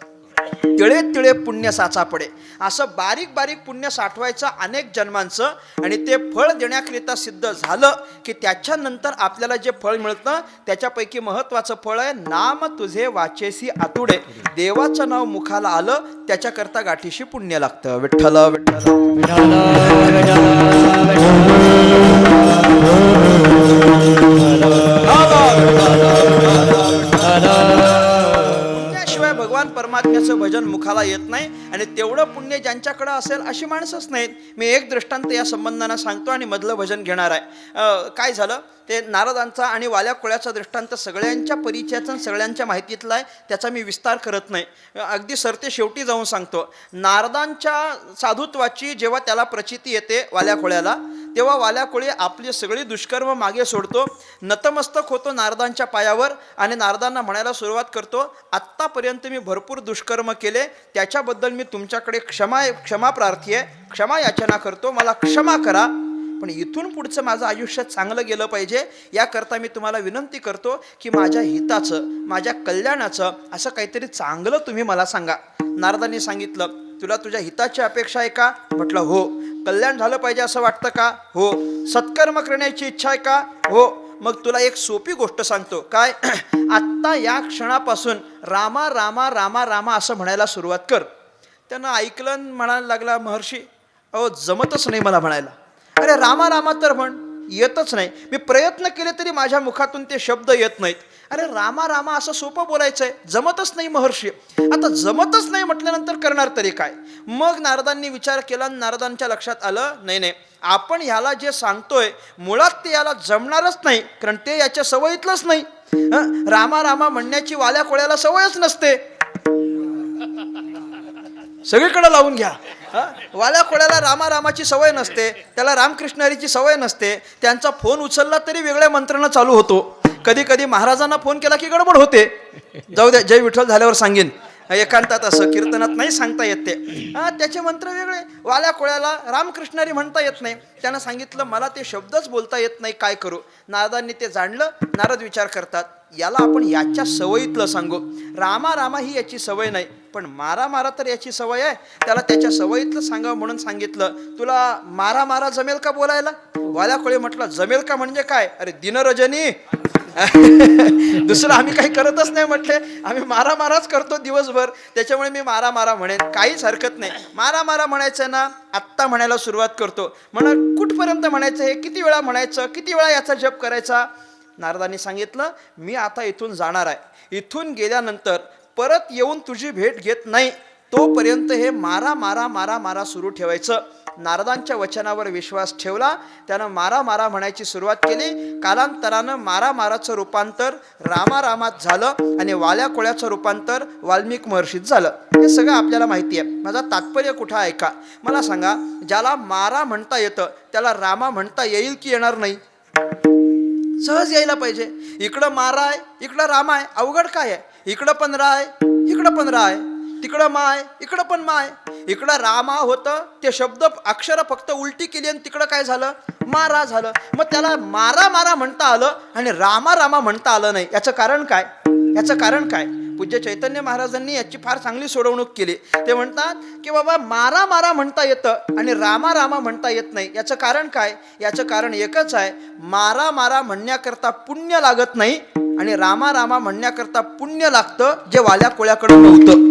A: तिळे पुण्य साचा पडे. असं बारीक पुण्य साठवायचं अनेक जन्मांचं, आणि ते फळ देण्याकरिता सिद्ध झालं की त्याच्यानंतर आपल्याला जे फळ मिळतं त्याच्यापैकी महत्वाचं फळ आहे नाम तुझे वाचेसी आतुडे. देवाचं नाव मुखाला आलं त्याच्याकरता गाठीशी पुण्य लागतं. विठ्ठल शिवाय भगवान परमात्म्याचं भजन मुखाला येत नाही. आणि तेवढं पुण्य ज्यांच्याकडे असेल अशी माणसंच नाहीत. मी एक दृष्टांत या संबंधानं सांगतो आणि मधलं भजन घेणार आहे. काय झालं ते नारदांचा आणि वाल्या कोळ्याचा दृष्टांत सगळ्यांच्या परिचयाचा सगळ्यांच्या माहितीतला आहे, त्याचा मी विस्तार करत नाही. अगदी सरते शेवटी जाऊन सांगतो. नारदांच्या साधुत्वाची जेव्हा त्याला प्रचिती येते वाल्या कोळ्याला, तेव्हा वाल्या कोळी आपली सगळी दुष्कर्म मागे सोडतो, नतमस्तक होतो नारदांच्या पायावर आणि नारदांना म्हणायला सुरुवात करतो, आत्तापर्यंत मी भरपूर दुष्कर्म केले, त्याच्याबद्दल मी तुमच्याकडे क्षमा प्रार्थी आहे, क्षमा याचना करतो, मला क्षमा करा. पण इथून पुढचं माझं आयुष्य चांगलं गेलं पाहिजे, याकरता मी तुम्हाला विनंती करतो की माझ्या हिताचं, माझ्या कल्याणाचं असं काहीतरी चांगलं तुम्ही मला सांगा. नारदांनी सांगितलं, तुला तुझ्या हिताची अपेक्षा आहे का? म्हटलं हो. कल्याण झालं पाहिजे असं वाटतं का? हो. सत्कर्म करण्याची इच्छा आहे का? हो. मग तुला एक सोपी गोष्ट सांगतो. काय? आत्ता या क्षणापासून रामा रामा रामा रामा असं म्हणायला सुरुवात कर. त्यानं ऐकलं, म्हणायला लागला, महर्षी अहो जमतच नाही मला म्हणायला. अरे रामा रामा तर म्हण, येतच नाही. मी प्रयत्न केले तरी माझ्या मुखातून ते शब्द येत नाहीत. अरे रामा रामा असं सोपं बोलायचं आहे, जमतच नाही महर्षी. आता जमतच नाही म्हटल्यानंतर करणार तरी काय? मग नारदांनी विचार केला, नारदांच्या लक्षात आलं, नाही आपण ह्याला जे सांगतोय मुळात ते याला जमणारच नाही, कारण ते याच्या सवयीतलंच नाही. रामा रामा म्हणण्याची वाल्या कोळ्याला सवयच नसते. सगळीकडे लावून घ्या. वाल्या कोळ्याला रामा रामाची सवय नसते, त्याला रामकृष्ण हरीची सवय नसते. त्यांचा फोन उचलला तरी वेगळ्या मंत्रानं चालू होतो. कधी महाराजांना फोन केला की गडबड होते. जाऊ द्या, जय विठ्ठल झाल्यावर सांगेन. एकांतात असं कीर्तनात नाही सांगता येत ते. त्याचे मंत्र वेगळे. वाल्या कोळ्याला रामकृष्णारी म्हणता येत नाही. त्यानं सांगितलं मला ते शब्दच बोलता येत नाही, काय करू. नारदांनी ते जाणलं. नारद विचार करतात याला आपण याच्या सवयीतलं सांगू. रामा रामा ही याची सवय नाही, पण मारा मारा तर याची सवय आहे. त्याला त्याच्या सवयीतलं सांगावं म्हणून सांगितलं. तुला मारा मारा जमेल का बोलायला? वाल्या कोळी म्हटलं जमेल का म्हणजे काय? अरे दिनरजनी दुसरं आम्ही काही करतच नाही म्हटले. आम्ही मारा माराच करतो दिवसभर, त्याच्यामुळे मी मारा मारा म्हणेन, काहीच हरकत नाही. मारा मारा म्हणायचं ना, आत्ता म्हणायला सुरुवात करतो. म्हणा कुठपर्यंत म्हणायचं हे, किती वेळा म्हणायचं, किती वेळा याचा जप करायचा? नारदांनी सांगितलं मी आता इथून जाणार आहे. इथून गेल्यानंतर परत येऊन तुझी भेट घेत नाही, तोपर्यंत हे मारा मारा मारा मारा सुरू ठेवायचं. नारदांच्या वचनावर विश्वास ठेवला. त्यानं मारा मारा म्हणायची सुरुवात केली. कालांतरानं मारा माराचं रूपांतर रामारामात झालं आणि वाल्या कोळ्याचं रूपांतर वाल्मिक महर्षीत झालं. हे सगळं आपल्याला माहिती आहे. माझा तात्पर्य कुठं ऐका. मला सांगा, ज्याला मारा म्हणता येतं त्याला रामा म्हणता येईल की येणार नाही? सहज यायला पाहिजे. इकडं मारा आहे, इकडं राम आहे, अवघड काय आहे? इकडं पण राय, इकडं पण राय, तिकडं माय, इकडं पण माय. इकडं रामा होतं, ते शब्द अक्षर फक्त उलटी केली आणि तिकडं काय झालं? मारा झालं. मग त्याला मारा मारा म्हणता आलं आणि रामा रामा म्हणता आलं नाही. याचं कारण काय? याचं कारण काय? पूज्य चैतन्य महाराजांनी याची फार चांगली सोडवणूक केली. ते म्हणतात की बाबा मारा मारा म्हणता येतं आणि रामा रामा म्हणता येत नाही. याचं कारण काय? याचं कारण एकच आहे. मारा मारा म्हणण्याकरता पुण्य लागत नाही आणि रामा रामा म्हणण्याकरता पुण्य लागतं, जे वाल्या कोळ्याकडे नव्हतं.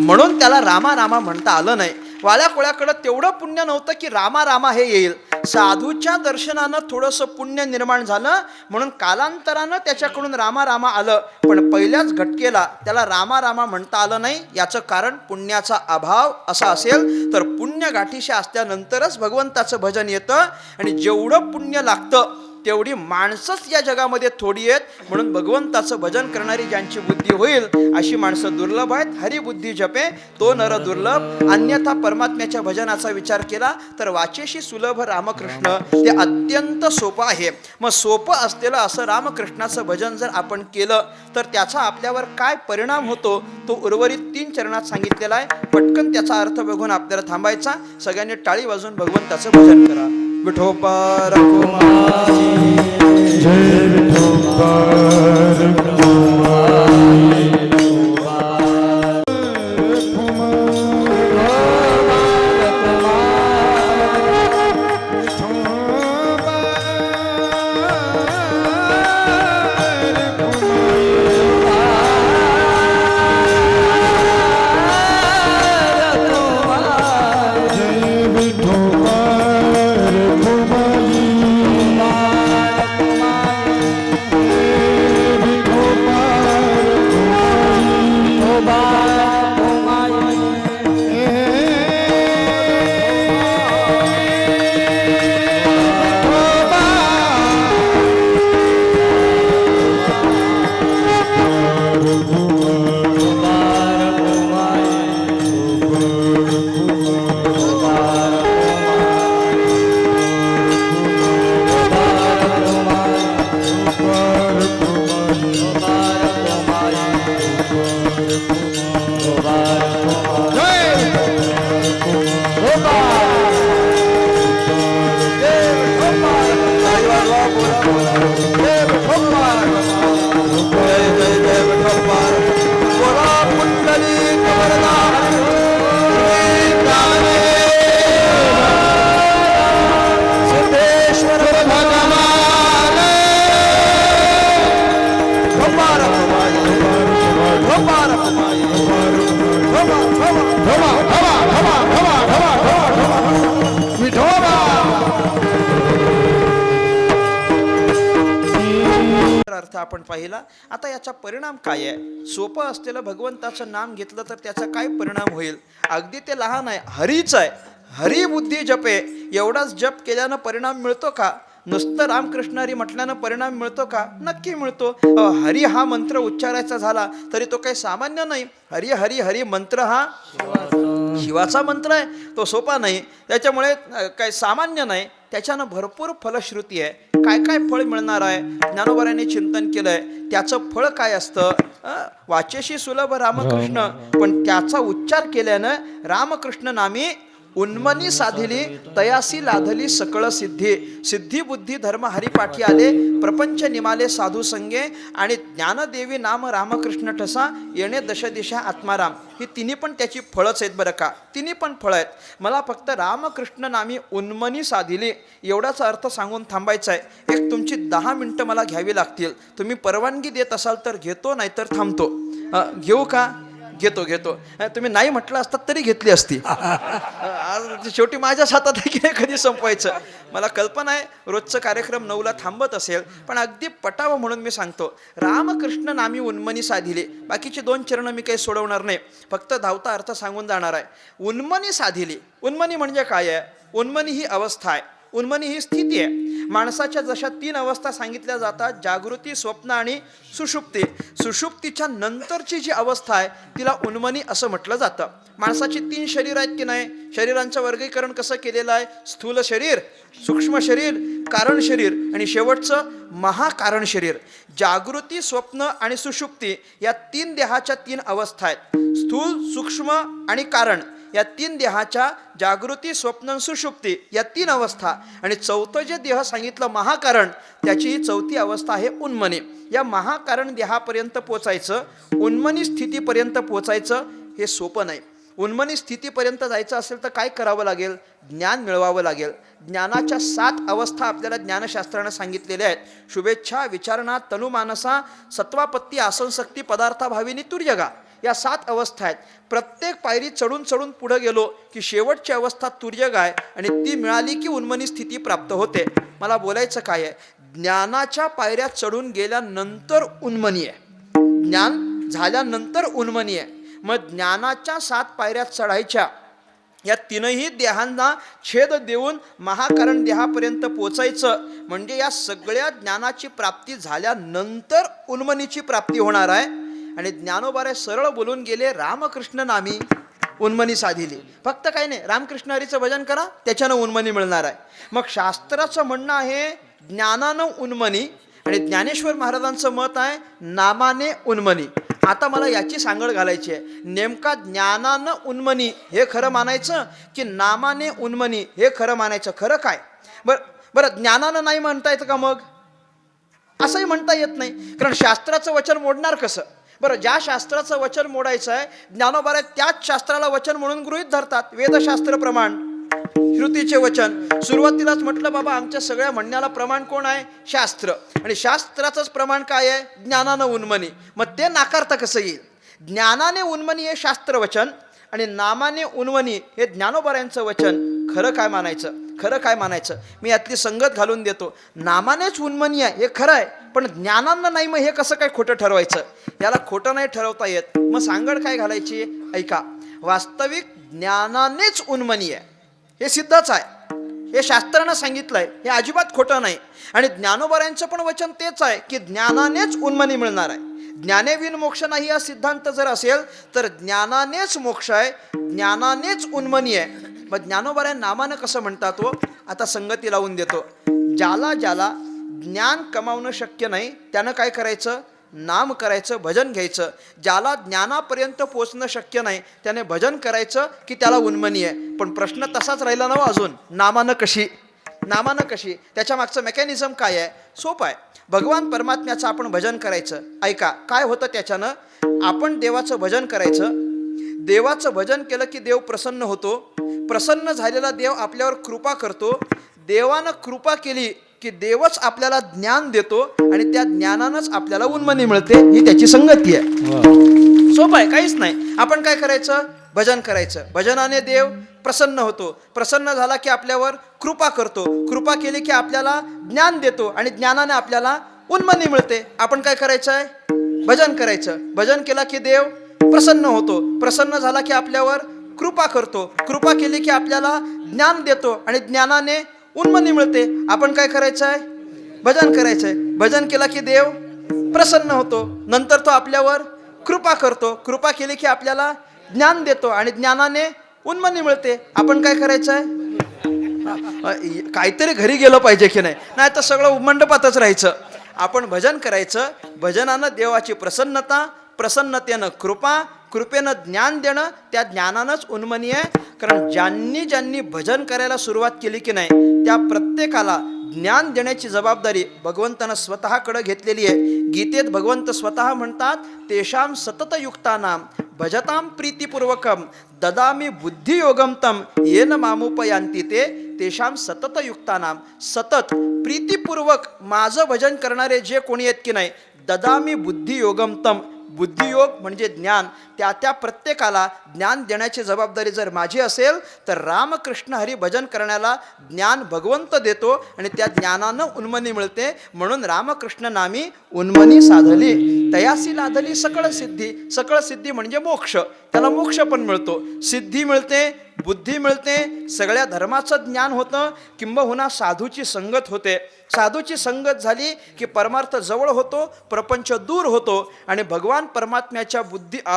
A: म्हणून त्याला रामा रामा म्हणता आलं नाही. वाल्या कोळ्याकडं तेवढं पुण्य नव्हतं की रामा रामा हे येईल. साधूच्या दर्शनानं थोडंसं पुण्य निर्माण झालं, म्हणून कालांतरानं त्याच्याकडून रामा रामा आलं. पण पहिल्याच घटकेला त्याला रामा रामा म्हणता आलं नाही. याचं कारण पुण्याचा अभाव असा असेल तर पुण्य गाठीशी असल्यानंतरच भगवंताचं भजन येतं. आणि जेवढं पुण्य लागतं तेवढी माणसंच या जगामध्ये थोडी आहेत. म्हणून भगवंताचं भजन करणारी ज्यांची बुद्धी होईल अशी माणसं दुर्लभ आहेत. हरिबुद्धी जपे तो नर दुर्लभ. अन्यथा परमात्म्याच्या भजनाचा विचार केला तर वाचेशी सुलभ रामकृष्ण ते अत्यंत सोपं आहे. मग सोपं असलेलं असं रामकृष्णाचं भजन जर आपण केलं तर त्याचा आपल्यावर काय परिणाम होतो तो उर्वरित 3 चरणात सांगितलेला आहे. पटकन त्याचा अर्थ बघून आपल्याला थांबायचा. सगळ्यांनी टाळी वाजवून भगवंताचं भजन करा. विठोबा रखुमाई जय विठोबा रखुमाई. अर्थ आपण पाहिला. आता याचा परिणाम काय आहे? सोपं असलेलं भगवंताचं नाम घेतलं तर त्याचा काय परिणाम होईल? अगदी ते लहान आहे, हरीच आहे. हरी बुद्धी जपे, एवढाच जप केल्यानं परिणाम मिळतो का? नुसतं रामकृष्ण हरी म्हटल्यानं परिणाम मिळतो का? नक्की मिळतो. हरी हा मंत्र उच्चारायचा झाला तरी तो काही सामान्य नाही. हरी हरी हरी मंत्र हा शिवाचा मंत्र आहे, तो सोपा नाही. त्याच्यामुळे काही सामान्य नाही. त्याच्यानं भरपूर फलश्रुती आहे. काय काय फळ मिळणार आहे? ज्ञानोबारांनी चिंतन केलंय. त्याचं फळ काय असतं? वाचेशी सुलभ रामकृष्ण, पण त्याचा उच्चार केल्यानं रामकृष्ण नामी उन्मनी साधिली, तयासी लाधली सकळ सिद्धी. सिद्धी बुद्धी धर्म हरिपाठी आले, प्रपंच निमाले साधू संगे, आणि ज्ञानदेवी नाम रामकृष्ण ठसा, येणे दशदिशा आत्माराम. ही तिन्ही पण त्याची फळच आहेत बरं का, तिन्ही पण फळं आहेत. मला फक्त रामकृष्ण नामी उन्मनी साधिली एवढाच अर्थ सांगून थांबायचा आहे. एक तुमची 10 मिनटं मला घ्यावी लागतील. तुम्ही परवानगी देत असाल तर घेतो, नाहीतर थांबतो. घेऊ का? घेतो. तुम्ही नाही म्हटलं असतात तरी घेतली असती. आज शेवटी माझ्याच हातात आहे की नाही कधी संपवायचं. मला कल्पना आहे रोजचं कार्यक्रम 9ला थांबत असेल, पण अगदी पटावं म्हणून मी सांगतो. रामकृष्ण नामी उन्मनी साधिली. बाकीचे 2 चरण मी काही सोडवणार नाही, फक्त धावता अर्थ सांगून जाणार आहे. उन्मनी साधिली. उन्मनी म्हणजे काय आहे? उन्मनी ही अवस्था आहे, उन्मनी ही स्थिती आहे. माणसाच्या जशा 3 अवस्था सांगितल्या जातात, जागृती, स्वप्न आणि सुषुप्ती. सुषुप्तीच्या नंतरची जी अवस्था आहे तिला उन्मनी असं म्हटलं जातं. माणसाची 3 शरीर आहेत की नाही, शरीरांचं वर्गीकरण कसं केलेलं आहे? स्थूल शरीर, सूक्ष्म शरीर, कारण शरीर आणि शेवटचं महाकारण शरीर. जागृती, स्वप्न आणि सुषुप्ती या 3 देहाच्या 3 अवस्था आहेत. स्थूल, सूक्ष्म आणि कारण या 3 देहाच्या जागृती, स्वप्न, सुषुप्ती या 3 अवस्था. आणि चौथं जे देह सांगितलं महाकारण, त्याची ही 4थी अवस्था आहे उन्मनी. या महाकारण देहापर्यंत पोचायचं, उन्मनी स्थितीपर्यंत पोचायचं हे सोपं नाही. उन्मनी स्थितीपर्यंत जायचं असेल तर काय करावं लागेल? ज्ञान मिळवावं लागेल. ज्ञानाच्या 7 अवस्था आपल्याला ज्ञानशास्त्रानं सांगितलेल्या आहेत. शुभेच्छा, विचारणा, तनुमानसा, सत्वापत्ती, आसनशक्ती, पदार्थाभाविनी, तुर्यगा या 7 अवस्था आहेत. प्रत्येक पायरी चढून पुढे गेलो की शेवटची अवस्था तुर्यग आहे, आणि ती मिळाली की उन्मनी स्थिती प्राप्त होते. मला बोलायचं काय आहे? ज्ञानाच्या पायऱ्या चढून गेल्यानंतर उन्मनी आहे, ज्ञान झाल्यानंतर उन्मनी आहे. मग ज्ञानाच्या 7 पायऱ्या चढायच्या, या 3ही देहांना छेद देऊन महाकारण देहापर्यंत पोचायचं. म्हणजे या सगळ्या ज्ञानाची प्राप्ती झाल्यानंतर उन्मनीची प्राप्ती होणार आहे. आणि ज्ञानोबारे सरळ बोलून गेले, रामकृष्ण नामी उन्मनी साधिली. फक्त काही नाही, रामकृष्ण हरीचं भजन करा, त्याच्यानं उन्मनी मिळणार आहे. मग शास्त्राचं म्हणणं आहे ज्ञानानं उन्मनी, आणि ज्ञानेश्वर महाराजांचं मत आहे नामाने उन्मनी. आता मला याची सांगड घालायची आहे. नेमका ज्ञानानं उन्मनी हे खरं मानायचं की नामाने उन्मनी हे खरं मानायचं? खरं काय? बरं ज्ञानानं नाही म्हणता येतं का? मग असंही म्हणता येत नाही, कारण शास्त्राचं वचन मोडणार कसं? बरं, ज्या शास्त्राचं वचन मोडायचं आहे, ज्ञानोबा त्याच शास्त्राला वचन म्हणून गृहीत धरतात. वेदशास्त्र प्रमाण, श्रुतीचे वचन. सुरुवातीलाच म्हटलं बाबा आमच्या सगळ्या म्हणण्याला प्रमाण कोण आहे? शास्त्र. आणि शास्त्राचंच प्रमाण काय आहे? ज्ञानानं उन्मनी. मग ते नाकारता कसं येईल? ज्ञानाने उन्मनी हे शास्त्र वचन, आणि नामाने उन्मनी हे ज्ञानोबा यांचं वचन. खरं काय मानायचं? खरं काय मानायचं? मी यातली संगत घालून देतो. नामानेच उन्मनी आहे हे खरं आहे, पण ज्ञानानं नाही. मग हे कसं काय खोटं ठरवायचं? याला खोटं नाही ठरवता येत. मग सांगड काय घालायची? ऐका, वास्तविक ज्ञानानेच उन्मनी आहे हे सिद्धच आहे, हे शास्त्रानं सांगितलंय, हे अजिबात खोटं नाही. आणि ज्ञानोबा पण वचन तेच आहे की ज्ञानानेच उन्मनी मिळणार आहे. ज्ञानेविन मोक्ष नाही हा सिद्धांत जर असेल तर ज्ञानानेच मोक्ष आहे, ज्ञानानेच उन्मनी आहे. मग ज्ञानोबा नामानं कसं म्हणतात हो? आता संगती लावून देतो. ज्याला ज्ञान कमावणं शक्य नाही त्यानं काय करायचं? नाम करायचं, भजन घ्यायचं. ज्याला ज्ञानापर्यंत पोचणं शक्य नाही त्याने भजन करायचं की त्याला उन्मनी आहे. पण प्रश्न तसाच राहिला ना अजून, नामानं कशी? नामानं कशी? त्याच्या मागचं मेकॅनिझम काय आहे? सोपं आहे. भगवान परमात्म्याचं आपण भजन करायचं. ऐका, काय होतं त्याच्यानं? आपण देवाचं भजन करायचं. देवाचं भजन केलं की देव प्रसन्न होतो. प्रसन्न झालेला देव आपल्यावर कृपा करतो. देवानं कृपा केली की देवच आपल्याला ज्ञान देतो, आणि त्या ज्ञानानंच आपल्याला उन्मनी मिळते. ही त्याची संगती आहे. सोपं आहे, काहीच नाही. आपण काय करायचं? भजन करायचं. भजनाने देव प्रसन्न होतो. प्रसन्न झाला की आपल्यावर कृपा करतो. कृपा केली की आपल्याला ज्ञान देतो, आणि ज्ञानाने आपल्याला उन्मनी मिळते. आपण काय करायचं आहे? भजन करायचं. भजन केला की देव प्रसन्न होतो. प्रसन्न झाला की आपल्यावर कृपा करतो. कृपा केली की आपल्याला ज्ञान देतो, आणि ज्ञानाने उन्मनी मिळते. आपण काय करायचं आहे? भजन करायचं आहे. भजन केला की देव प्रसन्न होतो. नंतर तो आपल्यावर कृपा करतो. कृपा केली की आपल्याला ज्ञान देतो, आणि ज्ञानाने उन्मनी मिळते. आपण काय करायचं आहे? काहीतरी घरी गेलं पाहिजे की नाही? नाही तर सगळं मंडपातच राहायचं. आपण भजन करायचं. भजनानं देवाची प्रसन्नता, प्रसन्नतेनं कृपा, कृपेनं ज्ञान देणं, त्या ज्ञानानंच उन्मनी आहे. कारण ज्यांनी ज्यांनी भजन करायला सुरुवात केली की नाही त्या प्रत्येकाला ज्ञान देण्याची जबाबदारी भगवंतानं स्वतःकडे घेतलेली आहे. गीतेत भगवंत स्वतः म्हणतात, तेषां सततयुक्तानां भजतां प्रीतिपूर्वकम ददामी बुद्धियोगम तम येन मामुपयांती ते. तेषां सततयुक्तानां, सतत प्रीतिपूर्वक माझं भजन करणारे जे कोणी आहेत की नाही, ददामी बुद्धियोगम तम, बुद्धियोग म्हणजे ज्ञान, त्या त्या प्रत्येकाला ज्ञान देण्याची जबाबदारी जर माझी असेल तर रामकृष्ण हरी भजन करण्याला ज्ञान भगवंत देतो आणि त्या ज्ञानानं उन्मनी मिळते. म्हणून रामकृष्ण नामी उन्मनी साधली, तयासी लाधली सकळ सिद्धी. सकळ सिद्धी म्हणजे मोक्ष, त्याला मोक्ष पण मिळतो, सिद्धी मिळते, बुद्धी मिळते, सगळ्या धर्माचं ज्ञान होतं, किंबहुना साधूची संगत होते. साधूची संगत झाली की परमार्थ जवळ होतो, प्रपंच दूर होतो आणि भगवान परमात्म्याच्या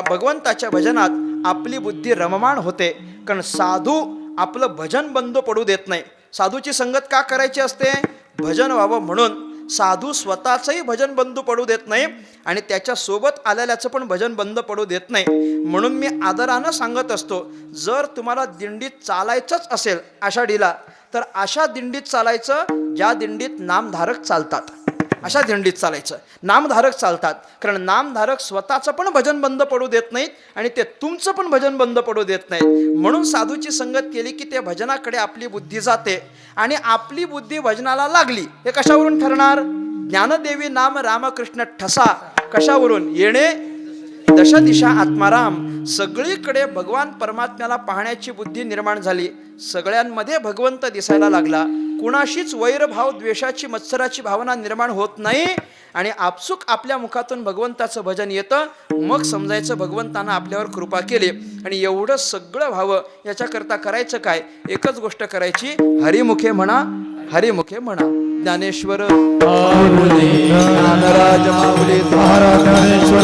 A: भगवंताच्या भजनात आपली बुद्धी रममाण होते. कारण साधू आपलं भजन बंद पडू देत नाही. साधूची संगत का करायची असते? भजन व्हावं म्हणून. साधू स्वतःचंही भजन बंद पडू देत नाही आणि त्याच्यासोबत आलेल्याचं पण भजन बंद पडू देत नाही. म्हणून मी आदरानं सांगत असतो, जर तुम्हाला दिंडीत चालायचंच असेल आषाढीला, तर अशा दिंडीत चालायचं ज्या दिंडीत नामधारक चालतात, अशा दिंडीत चालायचं. नामधारक चालतात, कारण नामधारक स्वतःचं पण भजन बंद पडू देत नाहीत आणि ते तुमचं पण भजन बंद पडू देत नाहीत. म्हणून साधूची संगत केली की त्या भजनाकडे आपली बुद्धी जाते आणि आपली बुद्धी भजनाला लागली. हे कशावरून ठरणार? ज्ञानदेवी नाम रामकृष्ण ठसा. कशावरून? येणे दश दिशा आत्माराम. सगळीकडे भगवान परमात्म्याला पाहण्याची बुद्धी निर्माण झाली, सगळ्यांमध्ये भगवंत दिसायला लागला. कुणाशीच वैरभाव, द्वेषाची, मत्सराची भावना निर्माण होत नाही आणि आपसुक आपल्या मुखातून भगवंताचं भजन येतं. मग समजायचं भगवंतानं आपल्यावर कृपा केली. आणि एवढं सगळं व्हावं याच्याकरता करायचं काय? एकच गोष्ट करायची, हरिमुखे म्हणा, हरिमुखे म्हणा. ज्ञानेश्वर ज्ञानराज माऊली ज्ञानेश्वर